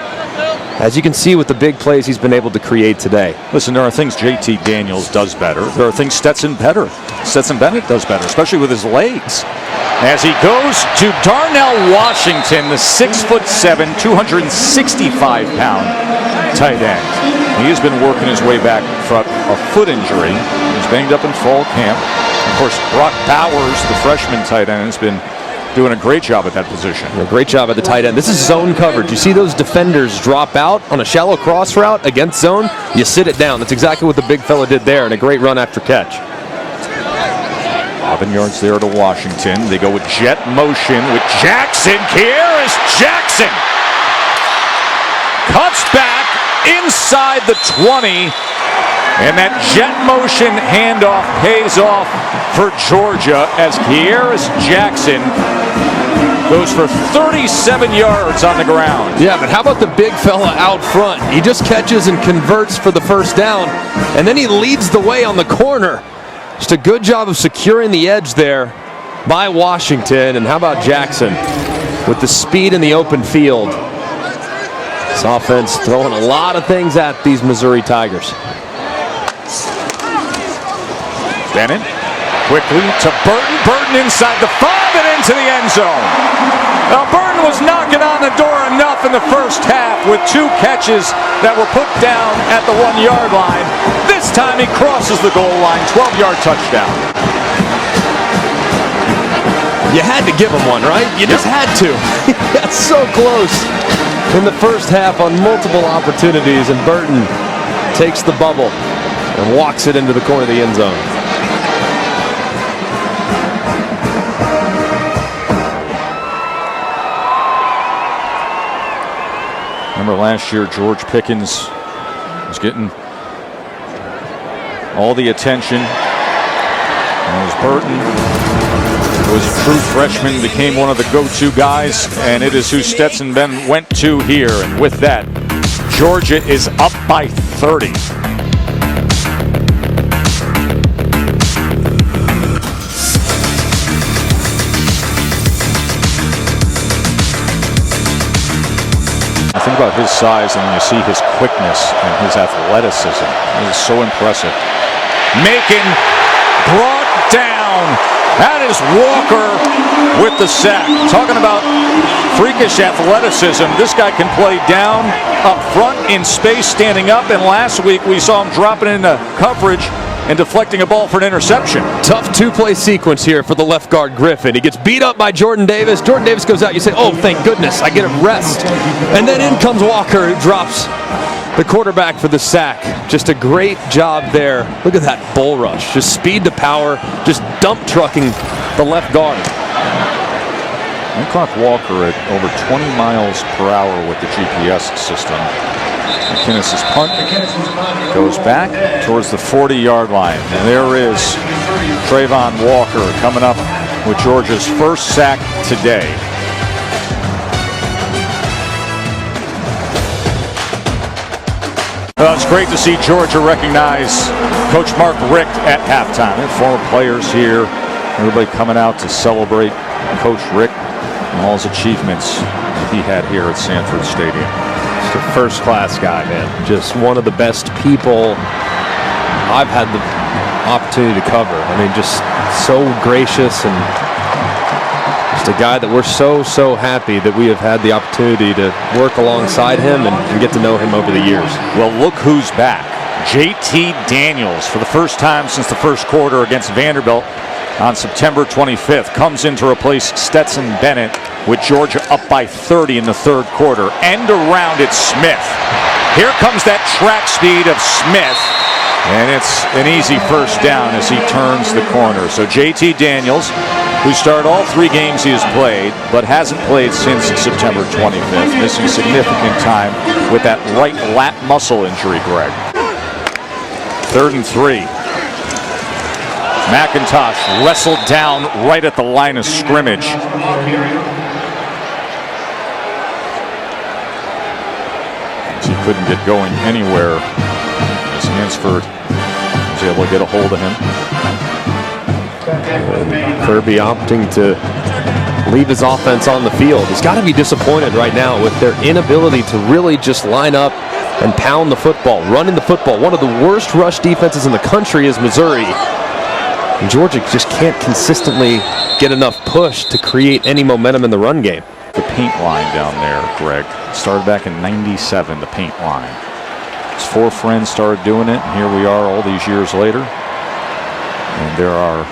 as you can see with the big plays he's been able to create today. Listen, there are things JT Daniels does better. There are things Stetson Bennett does better, especially with his legs. As he goes to Darnell Washington, the 6'7", 265-pound tight end. He has been working his way back from a foot injury. He's banged up in fall camp. Of course, Brock Bowers, the freshman tight end, has been doing a great job at that position. A great job at the tight end. This is zone coverage. You see those defenders drop out on a shallow cross route against zone, you sit it down. That's exactly what the big fella did there, and a great run after catch. 11 yards there to Washington. They go with jet motion with Jackson. Kearis Jackson cuts back inside the 20. And that jet motion handoff pays off for Georgia as Kearis Jackson goes for 37 yards on the ground. Yeah, but how about the big fella out front? He just catches and converts for the first down, and then he leads the way on the corner. Just a good job of securing the edge there by Washington. And how about Jackson with the speed in the open field? This offense throwing a lot of things at these Missouri Tigers. Bennett quickly to Burton. Burton inside the 5 and into the end zone. Now Burton was knocking on the door enough in the first half with 2 catches that were put down at the 1-yard line. This time he crosses the goal line, 12-yard touchdown. You had to give him one, right? You just had to. That's so close in the first half on multiple opportunities, and Burton takes the bubble and walks it into the corner of the end zone. Remember last year, George Pickens was getting all the attention. And it was Burton, who was a true freshman, became one of the go-to guys, and it is who Stetson Bennett went to here. And with that, Georgia is up by 30. Think about his size, and you see his quickness and his athleticism. It is so impressive. Macon brought down. That is Walker with the sack. Talking about freakish athleticism. This guy can play down, up front, in space, standing up. And last week we saw him dropping into coverage and deflecting a ball for an interception. Tough 2-play sequence here for the left guard Griffin. He gets beat up by Jordan Davis. Jordan Davis goes out. You say, oh, thank goodness, I get a rest. And then in comes Walker, who drops the quarterback for the sack. Just a great job there. Look at that bull rush. Just speed to power, just dump trucking the left guard. They clock Walker at over 20 miles per hour with the GPS system. McInnes's punt goes back towards the 40-yard line. And there is Trayvon Walker coming up with Georgia's first sack today. Well, it's great to see Georgia recognize Coach Mark Richt at halftime. And former players here, everybody coming out to celebrate Coach Richt and all his achievements that he had here at Sanford Stadium. Just a first-class guy, man. Just one of the best people I've had the opportunity to cover. I mean, just so gracious and just a guy that we're so happy that we have had the opportunity to work alongside him and get to know him over the years. Well, look who's back. JT Daniels, for the first time since the first quarter against Vanderbilt on September 25th, comes in to replace Stetson Bennett with Georgia up by 30 in the third quarter. End around it, Smith. Here comes that track speed of Smith. And it's an easy first down as he turns the corner. So JT Daniels, who started all 3 games he has played, but hasn't played since September 25th, missing significant time with that right lat muscle injury, Greg. 3rd and 3. McIntosh wrestled down right at the line of scrimmage. He couldn't get going anywhere. Hansford was able to get a hold of him. Kirby opting to leave his offense on the field. He's got to be disappointed right now with their inability to really just line up and pound the football, running the football. One of the worst rush defenses in the country is Missouri. And Georgia just can't consistently get enough push to create any momentum in the run game. The paint line down there, Greg, started back in '97, the paint line. His 4 friends started doing it, and here we are all these years later. And there are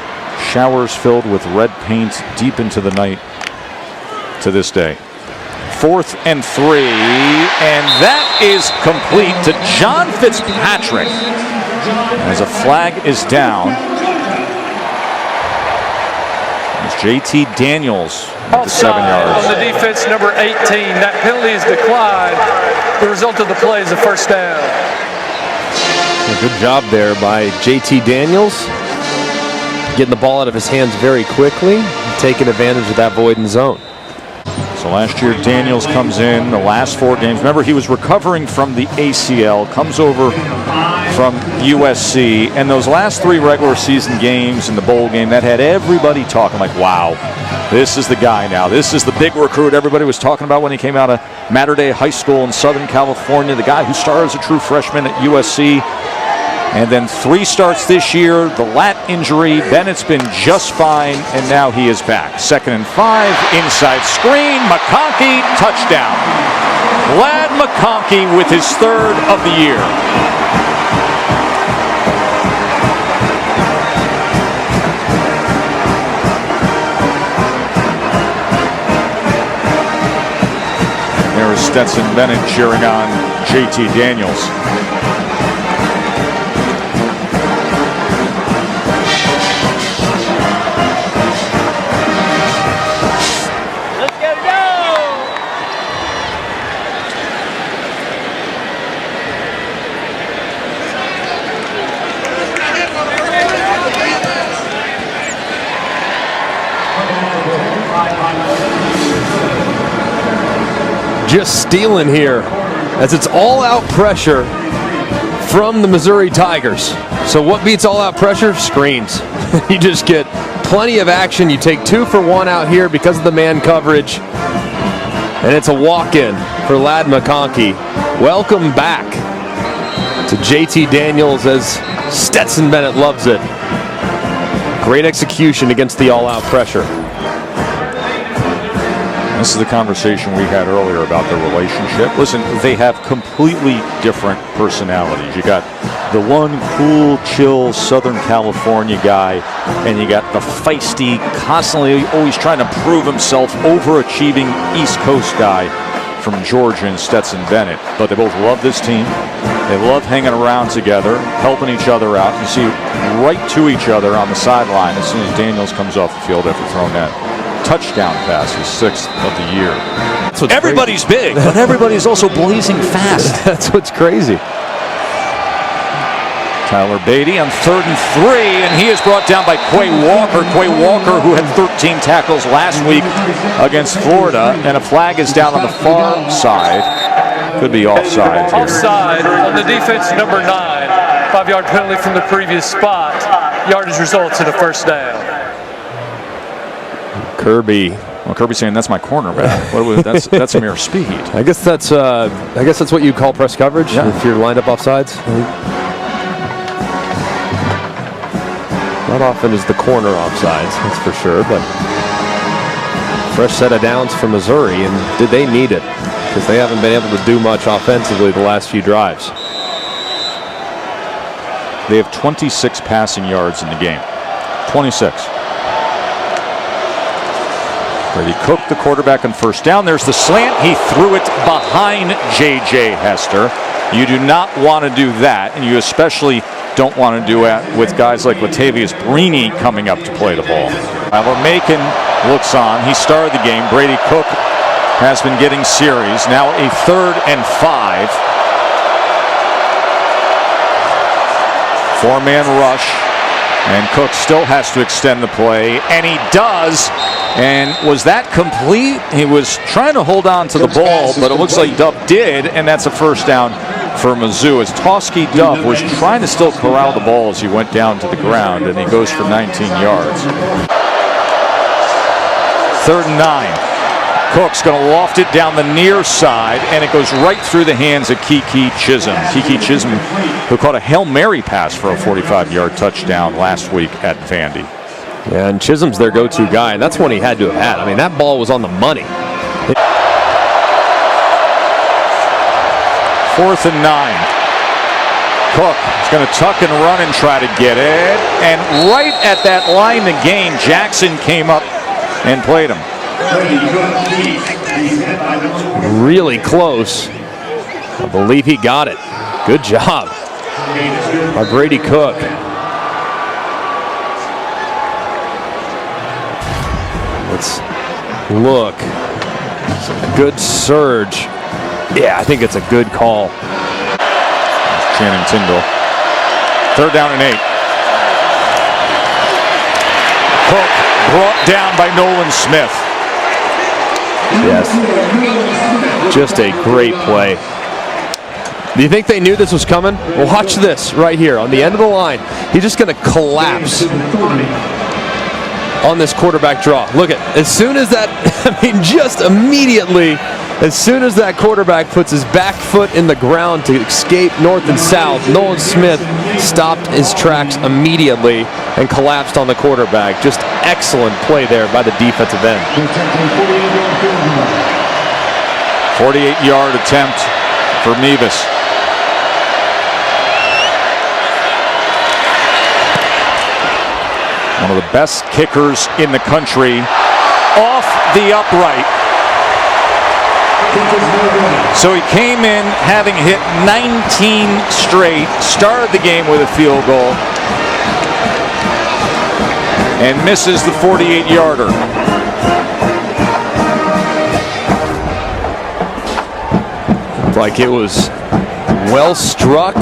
showers filled with red paint deep into the night to this day. 4th and 3, and that is complete to John Fitzpatrick as a flag is down. As JT Daniels with the 7 yards. On the defense, number 18. That penalty is declined. The result of the play is a first down. A good job there by JT Daniels. Getting the ball out of his hands very quickly, taking advantage of that void in zone. So last year, Daniels comes in the last 4 games. Remember, he was recovering from the ACL, comes over from USC, and those last 3 regular season games and the bowl game, that had everybody talking like, wow, this is the guy now. This is the big recruit everybody was talking about when he came out of Mater Dei High School in Southern California, the guy who started as a true freshman at USC. And then 3 starts this year, the lat injury. Bennett's been just fine, and now he is back. 2nd and 5, inside screen, McConkey, touchdown. Ladd McConkey with his 3rd of the year. There is Stetson Bennett cheering on JT Daniels. Just stealing here as it's all-out pressure from the Missouri Tigers. So what beats all-out pressure? Screens. You just get plenty of action. You take 2 for 1 out here because of the man coverage. And it's a walk-in for Ladd McConkey. Welcome back to JT Daniels as Stetson Bennett loves it. Great execution against the all-out pressure. This is the conversation we had earlier about their relationship. Listen, they have completely different personalities. You got the one cool, chill Southern California guy, and you got the feisty, constantly always trying to prove himself, overachieving East Coast guy from Georgia and Stetson Bennett. But they both love this team. They love hanging around together, helping each other out. You see right to each other on the sideline as soon as Daniels comes off the field after throwing that touchdown pass, his 6th of the year. That's what's Everybody's big, but everybody's also blazing fast. crazy. That's what's crazy. Tyler Beatty on 3rd and 3, and he is brought down by Quay Walker. Quay Walker, who had 13 tackles last week against Florida, and a flag is down on the far side. Could be offside here. Offside on the defense, number 9. 5-yard penalty from the previous spot. Yardage results in a first down. Kirby. Well, Kirby's saying that's my cornerback. That's mere speed. I guess that's what you call press coverage if you're lined up offsides. Not often is the corner offsides, that's for sure, but fresh set of downs for Missouri, and did they need it? Because they haven't been able to do much offensively the last few drives. They have 26 passing yards in the game. 26. Brady Cook, the quarterback, on 1st down. There's the slant. He threw it behind J.J. Hester. You do not want to do that, and you especially don't want to do it with guys like Latavius Brini coming up to play the ball. Tyler Macon looks on. He started the game. Brady Cook has been getting series. Now a 3rd and 5. 4-man rush. And Cook still has to extend the play, and he does. And was that complete? He was trying to hold on to the ball, but it looks like Dove did, and that's a first down for Mizzou, as Tosky Dove was trying to still corral the ball as he went down to the ground, and he goes for 19 yards. 3rd and 9. Cook's going to loft it down the near side, and it goes right through the hands of Keke Chisholm. Keke Chisholm, who caught a Hail Mary pass for a 45-yard touchdown last week at Vandy. Yeah, and Chisholm's their go-to guy, and that's one he had to have had. I mean, that ball was on the money. 4th and 9. Cook is going to tuck and run and try to get it. And right at that line to gain, Jackson came up and played him. Really close. I believe he got it. Good job by Brady Cook. Let's look. Good surge. Yeah, I think it's a good call. Channing Tindall. 3rd down and 8. Cook brought down by Nolan Smith. Yes. Just a great play. Do you think they knew this was coming? Well, watch this right here on the end of the line. He's just going to collapse on this quarterback draw. Look at, as soon as that, I mean, just immediately, as soon as that quarterback puts his back foot in the ground to escape north and south, Nolan Smith stopped his tracks immediately and collapsed on the quarterback. Just excellent play there by the defensive end. 48-yard attempt for Mevis. One of the best kickers in the country, off the upright. So he came in having hit 19 straight, started the game with a field goal, and misses the 48-yarder. Like it was well struck,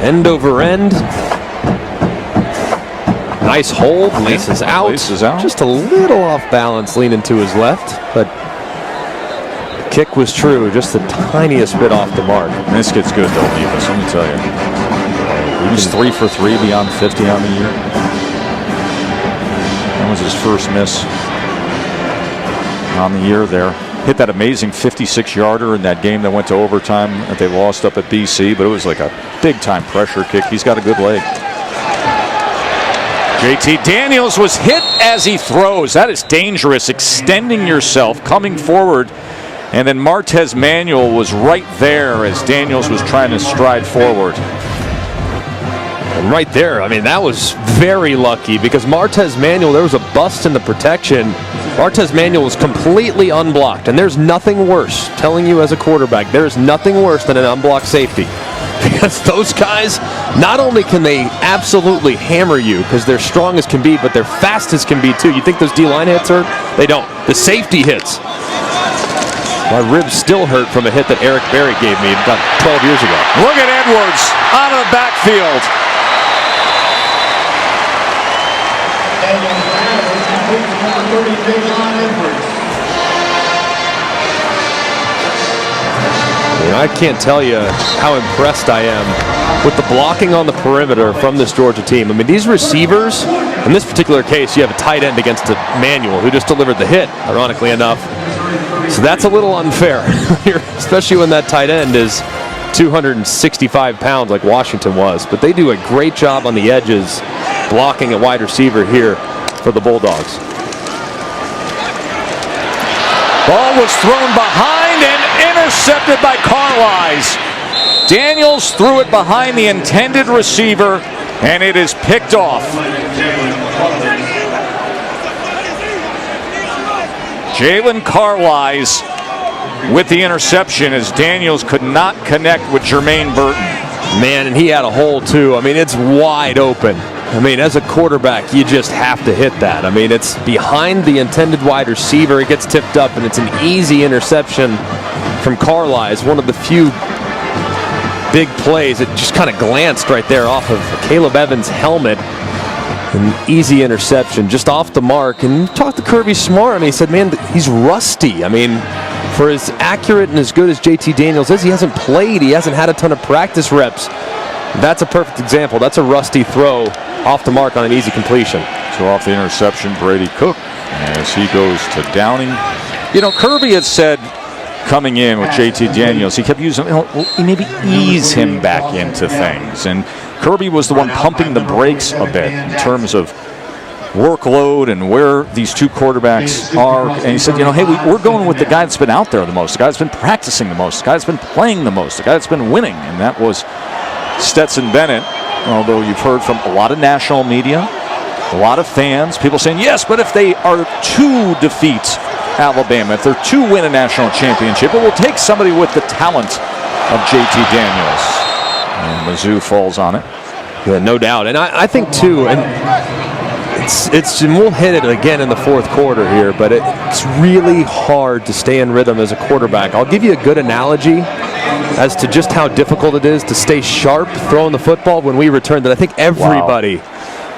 end over end. Nice hold, laces out. Laces out. Just a little off balance, leaning to his left, but the kick was true, just the tiniest bit off the mark. This kid's good though, Mevis, let me tell you. He's 3 for 3 beyond 50 on the year. That was his first miss on the year there. Hit that amazing 56-yarder in that game that went to overtime that they lost up at BC, but it was like a big-time pressure kick. He's got a good leg. JT Daniels was hit as he throws. That is dangerous, extending yourself, coming forward. And then Martez Manuel was right there as Daniels was trying to stride forward. And right there, I mean, that was very lucky because Martez Manuel, there was a bust in the protection. Martez Manuel was completely unblocked, and there's nothing worse, telling you as a quarterback, there's nothing worse than an unblocked safety. Because those guys, not only can they absolutely hammer you because they're strong as can be, but they're fast as can be too. You think those D-line hits hurt? They don't. The safety hits. My ribs still hurt from a hit that Eric Berry gave me about 12 years ago. Look at Edwards out of the backfield. I can't tell you how impressed I am with the blocking on the perimeter from this Georgia team. I mean, these receivers, in this particular case, you have a tight end against a Manuel who just delivered the hit, ironically enough. So that's a little unfair, especially when that tight end is 265 pounds like Washington was. But they do a great job on the edges blocking a wide receiver here for the Bulldogs. Ball was thrown behind and intercepted by Carlisle. Daniels threw it behind the intended receiver, and it is picked off. Jalen Carlisle with the interception as Daniels could not connect with Jermaine Burton. Man, and he had a hole too. I mean, it's wide open. I mean, as a quarterback, you just have to hit that. I mean, it's behind the intended wide receiver. It gets tipped up, and it's an easy interception from Carlisle. It's one of the few big plays. It just kind of glanced right there off of Caleb Evans' helmet. An easy interception, just off the mark. And talked to Kirby Smart. I mean, he said, man, he's rusty. I mean, for as accurate and as good as JT Daniels is, he hasn't played. He hasn't had a ton of practice reps. That's a perfect example. That's a rusty throw off the mark on an easy completion. So off the interception, Brady Cook, as he goes to Downing. You know, Kirby had said coming in with JT Daniels, he kept using, maybe ease him back into things. And Kirby was the one pumping the brakes a bit in terms of workload and where these two quarterbacks are. And he said, hey, we're going with the guy that's been out there the most, the guy that's been practicing the most, the guy that's been playing the most, the guy that's been winning. And that was Stetson Bennett, although you've heard from a lot of national media, a lot of fans, people saying, yes, but if they are to defeat Alabama, if they're to win a national championship, it will take somebody with the talent of JT Daniels. And Mizzou falls on it. Yeah, no doubt. And I think, too, and we'll hit it again in the fourth quarter here, but it's really hard to stay in rhythm as a quarterback. I'll give you a good analogy as to just how difficult it is to stay sharp throwing the football when we return that I think everybody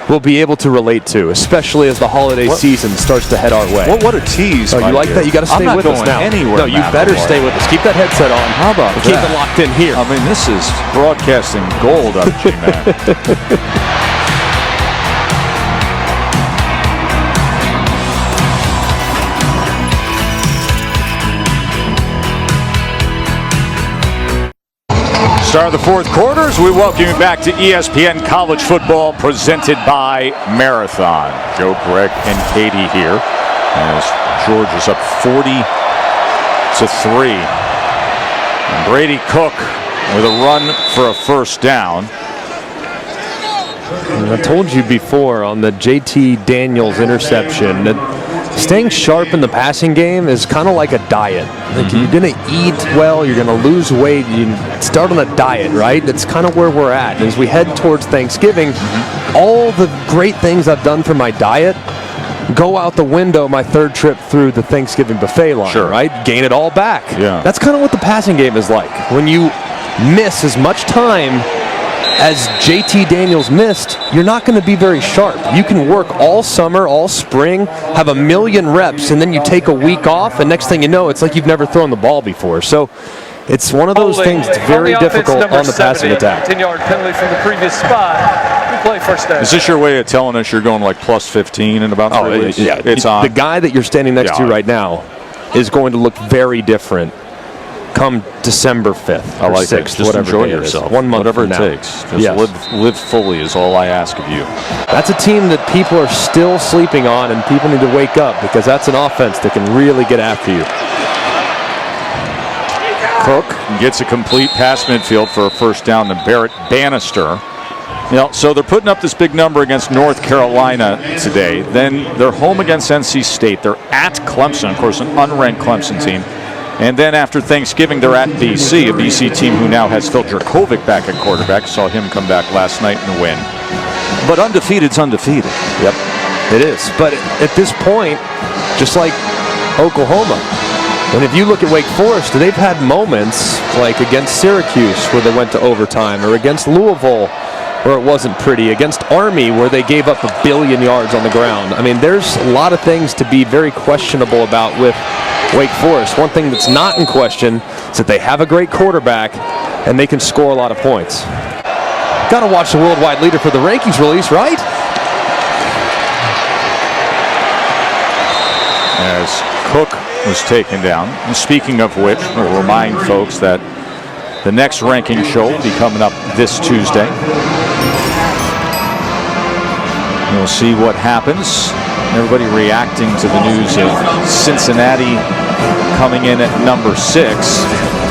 will be able to relate to, especially as the holiday season starts to head our way. What a tease. Oh, you like that? You got to stay with us now. Anywhere, no, you better stay with us. Keep that headset on. How about that? Keep it locked in here. I mean, this is broadcasting gold up to you, man. Start of the fourth quarter as we welcome you back to ESPN College Football presented by Marathon. Joe Gregg and Katie here as Georgia's up 40-3. And Brady Cook with a run for a first down. And I told you before on the JT Daniels interception that staying sharp in the passing game is kind of like a diet. Like you're going to eat well, you're going to lose weight, you start on a diet, right? That's kind of where we're at. And as we head towards Thanksgiving, all the great things I've done for my diet go out the window my third trip through the Thanksgiving buffet line, right? Gain it all back. Yeah. That's kind of what the passing game is like. When you miss as much time as JT Daniels missed, you're not going to be very sharp. You can work all summer, all spring, have a million reps, and then you take a week off, and next thing you know, it's like you've never thrown the ball before. So it's one of those things that's very difficult on the passing attack. 10-yard penalty from the previous spot. We play first down. Is this your way of telling us you're going like plus 15 in about 3 weeks? Yeah. It's on. The guy that you're standing next to right now is going to look very different come December 5th or 6th, Just whatever enjoy day yourself. 1 month whatever from it now. takes. Just live fully is all I ask of you. That's a team that people are still sleeping on, and people need to wake up because that's an offense that can really get after you. Cook gets a complete pass midfield for a first down to Barrett Bannister. So they're putting up this big number against North Carolina today. Then they're home against NC State. They're at Clemson, of course, an unranked Clemson team. And then after Thanksgiving, they're at BC, a BC team who now has Phil Jurkovec back at quarterback. Saw him come back last night and win. But undefeated's undefeated. Yep, it is. But at this point, just like Oklahoma, and if you look at Wake Forest, they've had moments like against Syracuse where they went to overtime, or against Louisville where it wasn't pretty, against Army where they gave up 1 billion yards on the ground. I mean, there's a lot of things to be very questionable about with Wake Forest. One thing that's not in question is that they have a great quarterback and they can score a lot of points. Got to watch the worldwide leader for the rankings release, right? As Cook was taken down. And speaking of which, we'll remind folks that the next ranking show will be coming up this Tuesday. We'll see what happens. Everybody reacting to the news of Cincinnati coming in at number 6.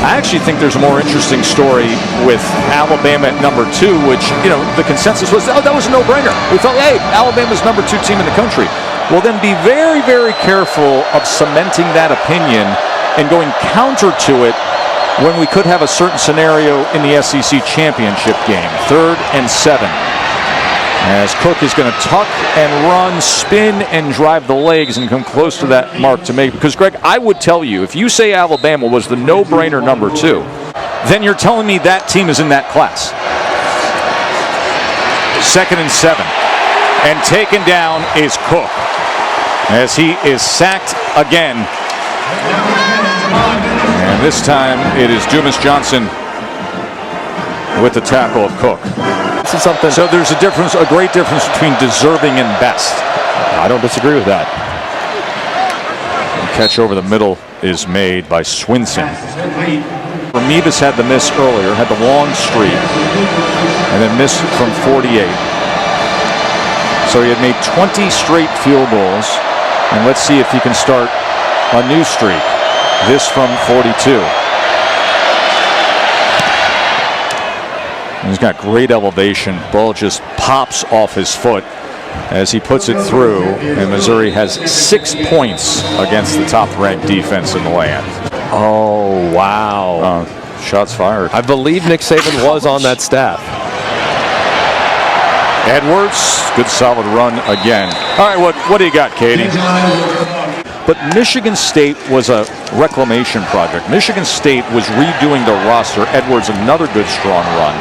I actually think there's a more interesting story with Alabama at number 2, which, the consensus was, that was a no-brainer. We thought, hey, Alabama's number 2 team in the country. Well, then be very, very careful of cementing that opinion and going counter to it when we could have a certain scenario in the SEC championship game. 3rd and 7. As Cook is going to tuck and run, spin, and drive the legs and come close to that mark to make. Because, Greg, I would tell you, if you say Alabama was the no-brainer number 2, then you're telling me that team is in that class. 2nd and 7. And taken down is Cook, as he is sacked again. And this time it is Dumas Johnson with the tackle of Cook. This is something. So there's a great difference between deserving and best. I don't disagree with that. The catch over the middle is made by Swinson. Ramibus had the miss earlier, had the long streak, and then missed from 48. So he had made 20 straight field goals, and let's see if he can start a new streak. This from 42. He's got great elevation. Ball just pops off his foot as he puts it through, and Missouri has 6 points against the top-ranked defense in the land. Oh, wow. Shots fired. I believe Nick Saban was on that staff. Edwards, good solid run again. All right, what do you got, Katie? But Michigan State was a reclamation project. Michigan State was redoing their roster. Edwards, another good strong run,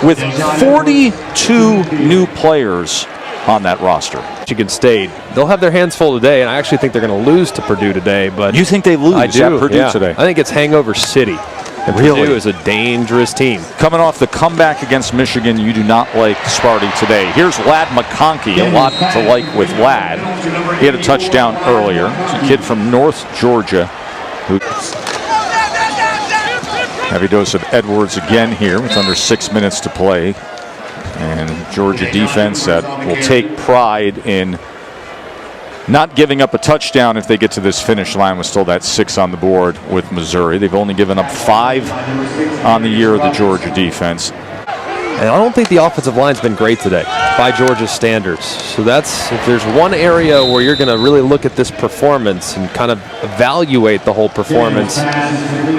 with 42 new players on that roster. Michigan State, they'll have their hands full today, and I actually think they're going to lose to Purdue today. But you think they lose I do, at Purdue today? I think it's Hangover City. And Really? Purdue is a dangerous team. Coming off the comeback against Michigan, you do not like Sparty today. Here's Ladd McConkey, a lot to like with Ladd. He had a touchdown earlier. It's a kid from North Georgia. Heavy dose of Edwards again here with under 6 minutes to play. And Georgia defense that will take pride in not giving up a touchdown if they get to this finish line with still that 6 on the board with Missouri. They've only given up 5 on the year of the Georgia defense. And I don't think the offensive line's been great today by Georgia's standards. So that's, if there's one area where you're going to really look at this performance and kind of evaluate the whole performance,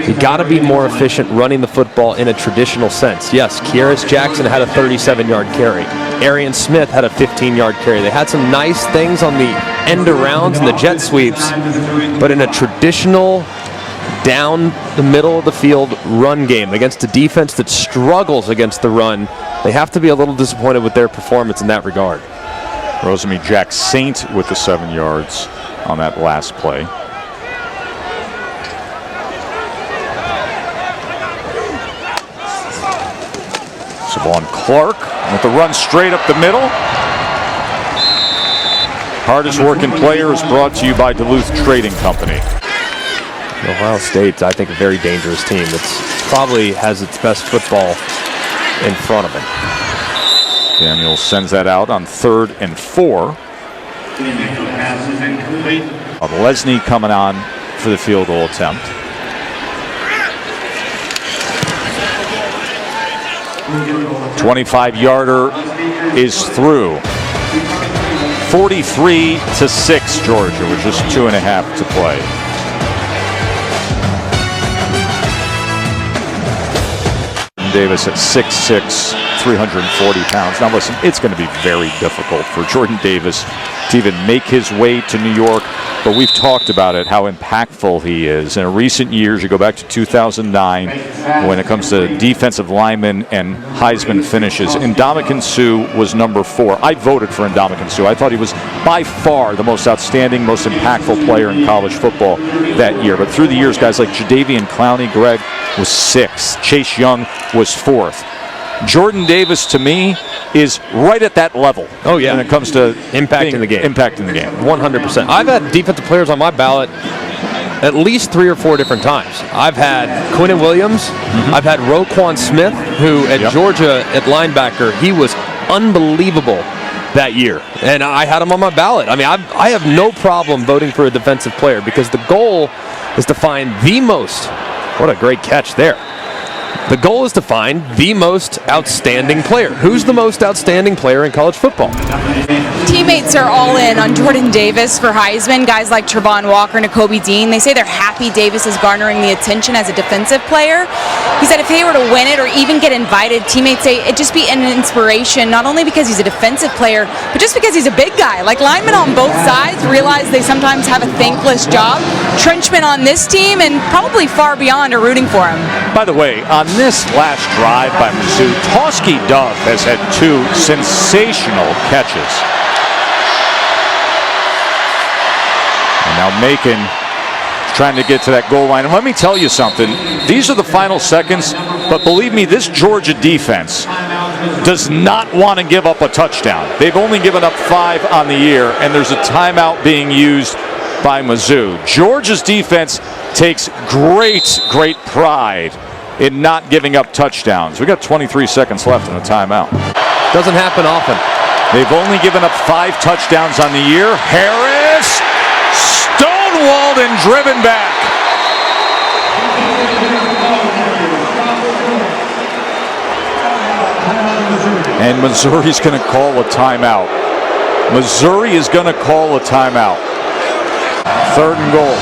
you got to be more efficient running the football in a traditional sense. Yes, Kearis Jackson had a 37-yard carry. Arian Smith had a 15-yard carry. They had some nice things on the end arounds and the jet sweeps, but in a traditional down the middle of the field run game against a defense that struggles against the run, they have to be a little disappointed with their performance in that regard. Rosemy Jack Saint with the 7 yards on that last play. Savon Clark with the run straight up the middle. Hardest working player is brought to you by Duluth Trading Company. Ohio State's, I think, a very dangerous team that probably has its best football in front of it. Daniels sends that out on 3rd and 4. Lesney coming on for the field goal attempt. $25-yarder is through. 43-6 Georgia with just 2.5 to play. Davis at 6'6", 340 pounds. Now listen, it's going to be very difficult for Jordan Davis to even make his way to New York, but we've talked about it, how impactful he is. In recent years, you go back to 2009, when it comes to defensive linemen and Heisman finishes, Ndamukong Suh was number 4. I voted for Ndamukong Suh. I thought he was by far the most outstanding, most impactful player in college football that year. But through the years, guys like Jadeveon Clowney, Greg, was 6th. Chase Young was 4th. Jordan Davis, to me, is right at that level. Oh, yeah. When it comes to impacting the game. 100%. I've had defensive players on my ballot at least 3 or 4 different times. I've had Quinnen Williams. I've had Roquan Smith, who at Georgia at linebacker, he was unbelievable that year. And I had him on my ballot. I mean, I have no problem voting for a defensive player because the goal is to find the most. What a great catch there. The goal is to find the most outstanding player. Who's the most outstanding player in college football? Teammates are all in on Jordan Davis for Heisman. Guys like Trevon Walker, Nakobe Dean, they say they're happy Davis is garnering the attention as a defensive player. He said if they were to win it or even get invited, teammates say it'd just be an inspiration, not only because he's a defensive player, but just because he's a big guy. Like, linemen on both sides realize they sometimes have a thankless job. Trenchmen on this team and probably far beyond are rooting for him. By the way, on this last drive by Mizzou, Tosky Dove has had 2 sensational catches. And now Macon trying to get to that goal line. And let me tell you something. These are the final seconds, but believe me, this Georgia defense does not want to give up a touchdown. They've only given up 5 on the year, and there's a timeout being used by Mizzou. Georgia's defense takes great pride in not giving up touchdowns. We got 23 seconds left in the timeout. Doesn't happen often. They've only given up 5 touchdowns on the year. Harris stonewalled and driven back. And Missouri's going to call a timeout. Missouri is going to call a timeout. 3rd and goal.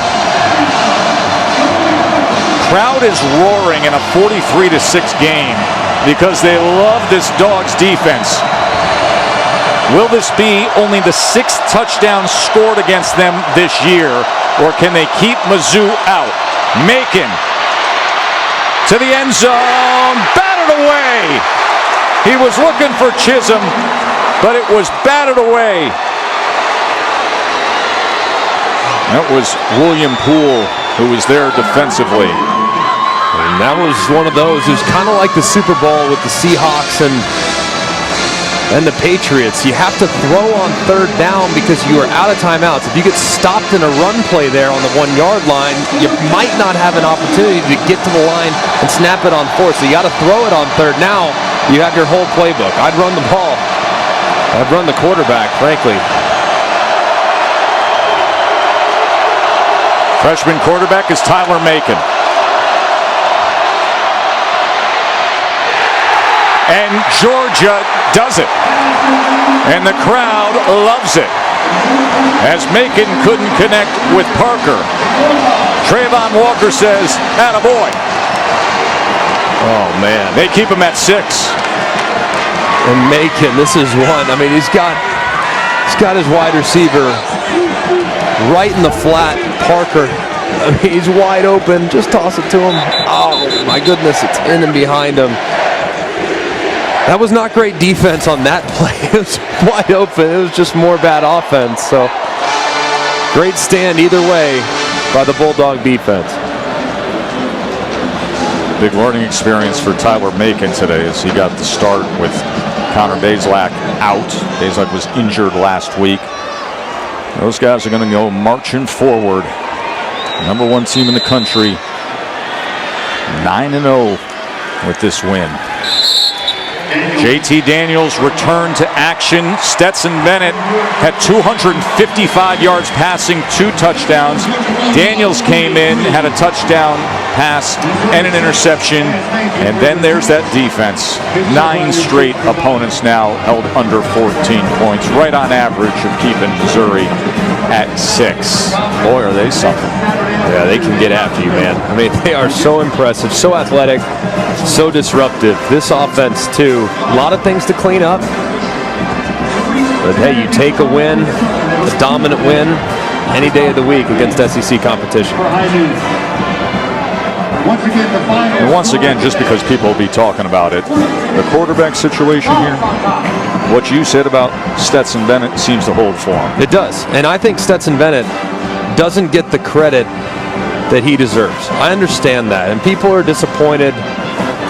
Crowd is roaring in a 43-6 game because they love this Dogs defense. Will this be only the 6th touchdown scored against them this year, or can they keep Mizzou out? Macon to the end zone, batted away. He was looking for Chisholm, but it was batted away. That was William Poole who was there defensively. And that was one of those. It was kind of like the Super Bowl with the Seahawks and the Patriots. You have to throw on 3rd down because you are out of timeouts. If you get stopped in a run play there on the 1-yard line, you might not have an opportunity to get to the line and snap it on 4th. So you got to throw it on 3rd. Now you have your whole playbook. I'd run the ball. I'd run the quarterback, frankly. Freshman quarterback is Tyler Macon. And Georgia does it. And the crowd loves it. As Macon couldn't connect with Parker. Trayvon Walker says, attaboy. Oh, man. They keep him at 6. And Macon, this is one. I mean, he's got his wide receiver right in the flat. Parker, I mean, he's wide open. Just toss it to him. Oh, my goodness, it's in and behind him. That was not great defense on that play. It was wide open. It was just more bad offense. So, great stand either way by the Bulldog defense. Big learning experience for Tyler Macon today as he got the start with Connor Bazelak out. Bazelak was injured last week. Those guys are going to go marching forward. Number 1 team in the country. 9-0 with this win. JT Daniels returned to action. Stetson Bennett had 255 yards passing, 2 touchdowns. Daniels came in, had a touchdown pass and an interception. And then there's that defense. 9 straight opponents now held under 14 points, right on average of keeping Missouri at 6. Boy, are they something. Yeah, they can get after you, man. I mean, they are so impressive, so athletic, so disruptive. This offense, too, a lot of things to clean up. But hey, you take a win, a dominant win, any day of the week against SEC competition. And once again, just because people will be talking about it, the quarterback situation here, what you said about Stetson Bennett seems to hold for him. It does. And I think Stetson Bennett doesn't get the credit that he deserves. I understand that. And people are disappointed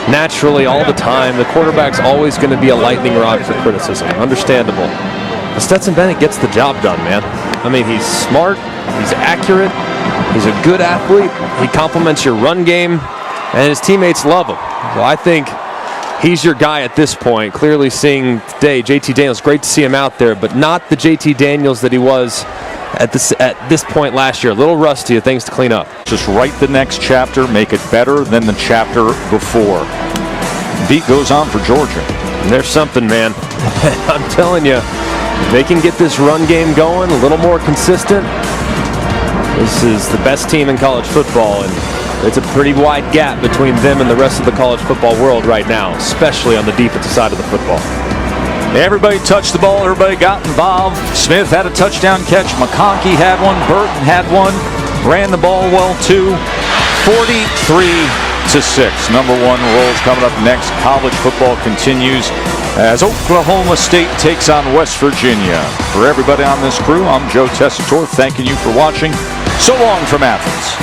naturally all the time. The quarterback's always going to be a lightning rod for criticism. Understandable. But Stetson Bennett gets the job done, man. I mean, he's smart. He's accurate. He's a good athlete. He complements your run game. And his teammates love him. Well, I think he's your guy at this point. Clearly seeing today, JT Daniels, great to see him out there, but not the JT Daniels that he was at this point last year. A little rusty, things to clean up. Just write the next chapter, make it better than the chapter before. Beat goes on for Georgia. And there's something, man. I'm telling you, they can get this run game going, a little more consistent. This is the best team in college football, and it's a pretty wide gap between them and the rest of the college football world right now, especially on the defensive side of the football. Everybody touched the ball. Everybody got involved. Smith had a touchdown catch. McConkey had one. Burton had one. Ran the ball well, too. 43-6. Number 1 rolls coming up next. College football continues as Oklahoma State takes on West Virginia. For everybody on this crew, I'm Joe Tessitore, thanking you for watching. So long from Athens.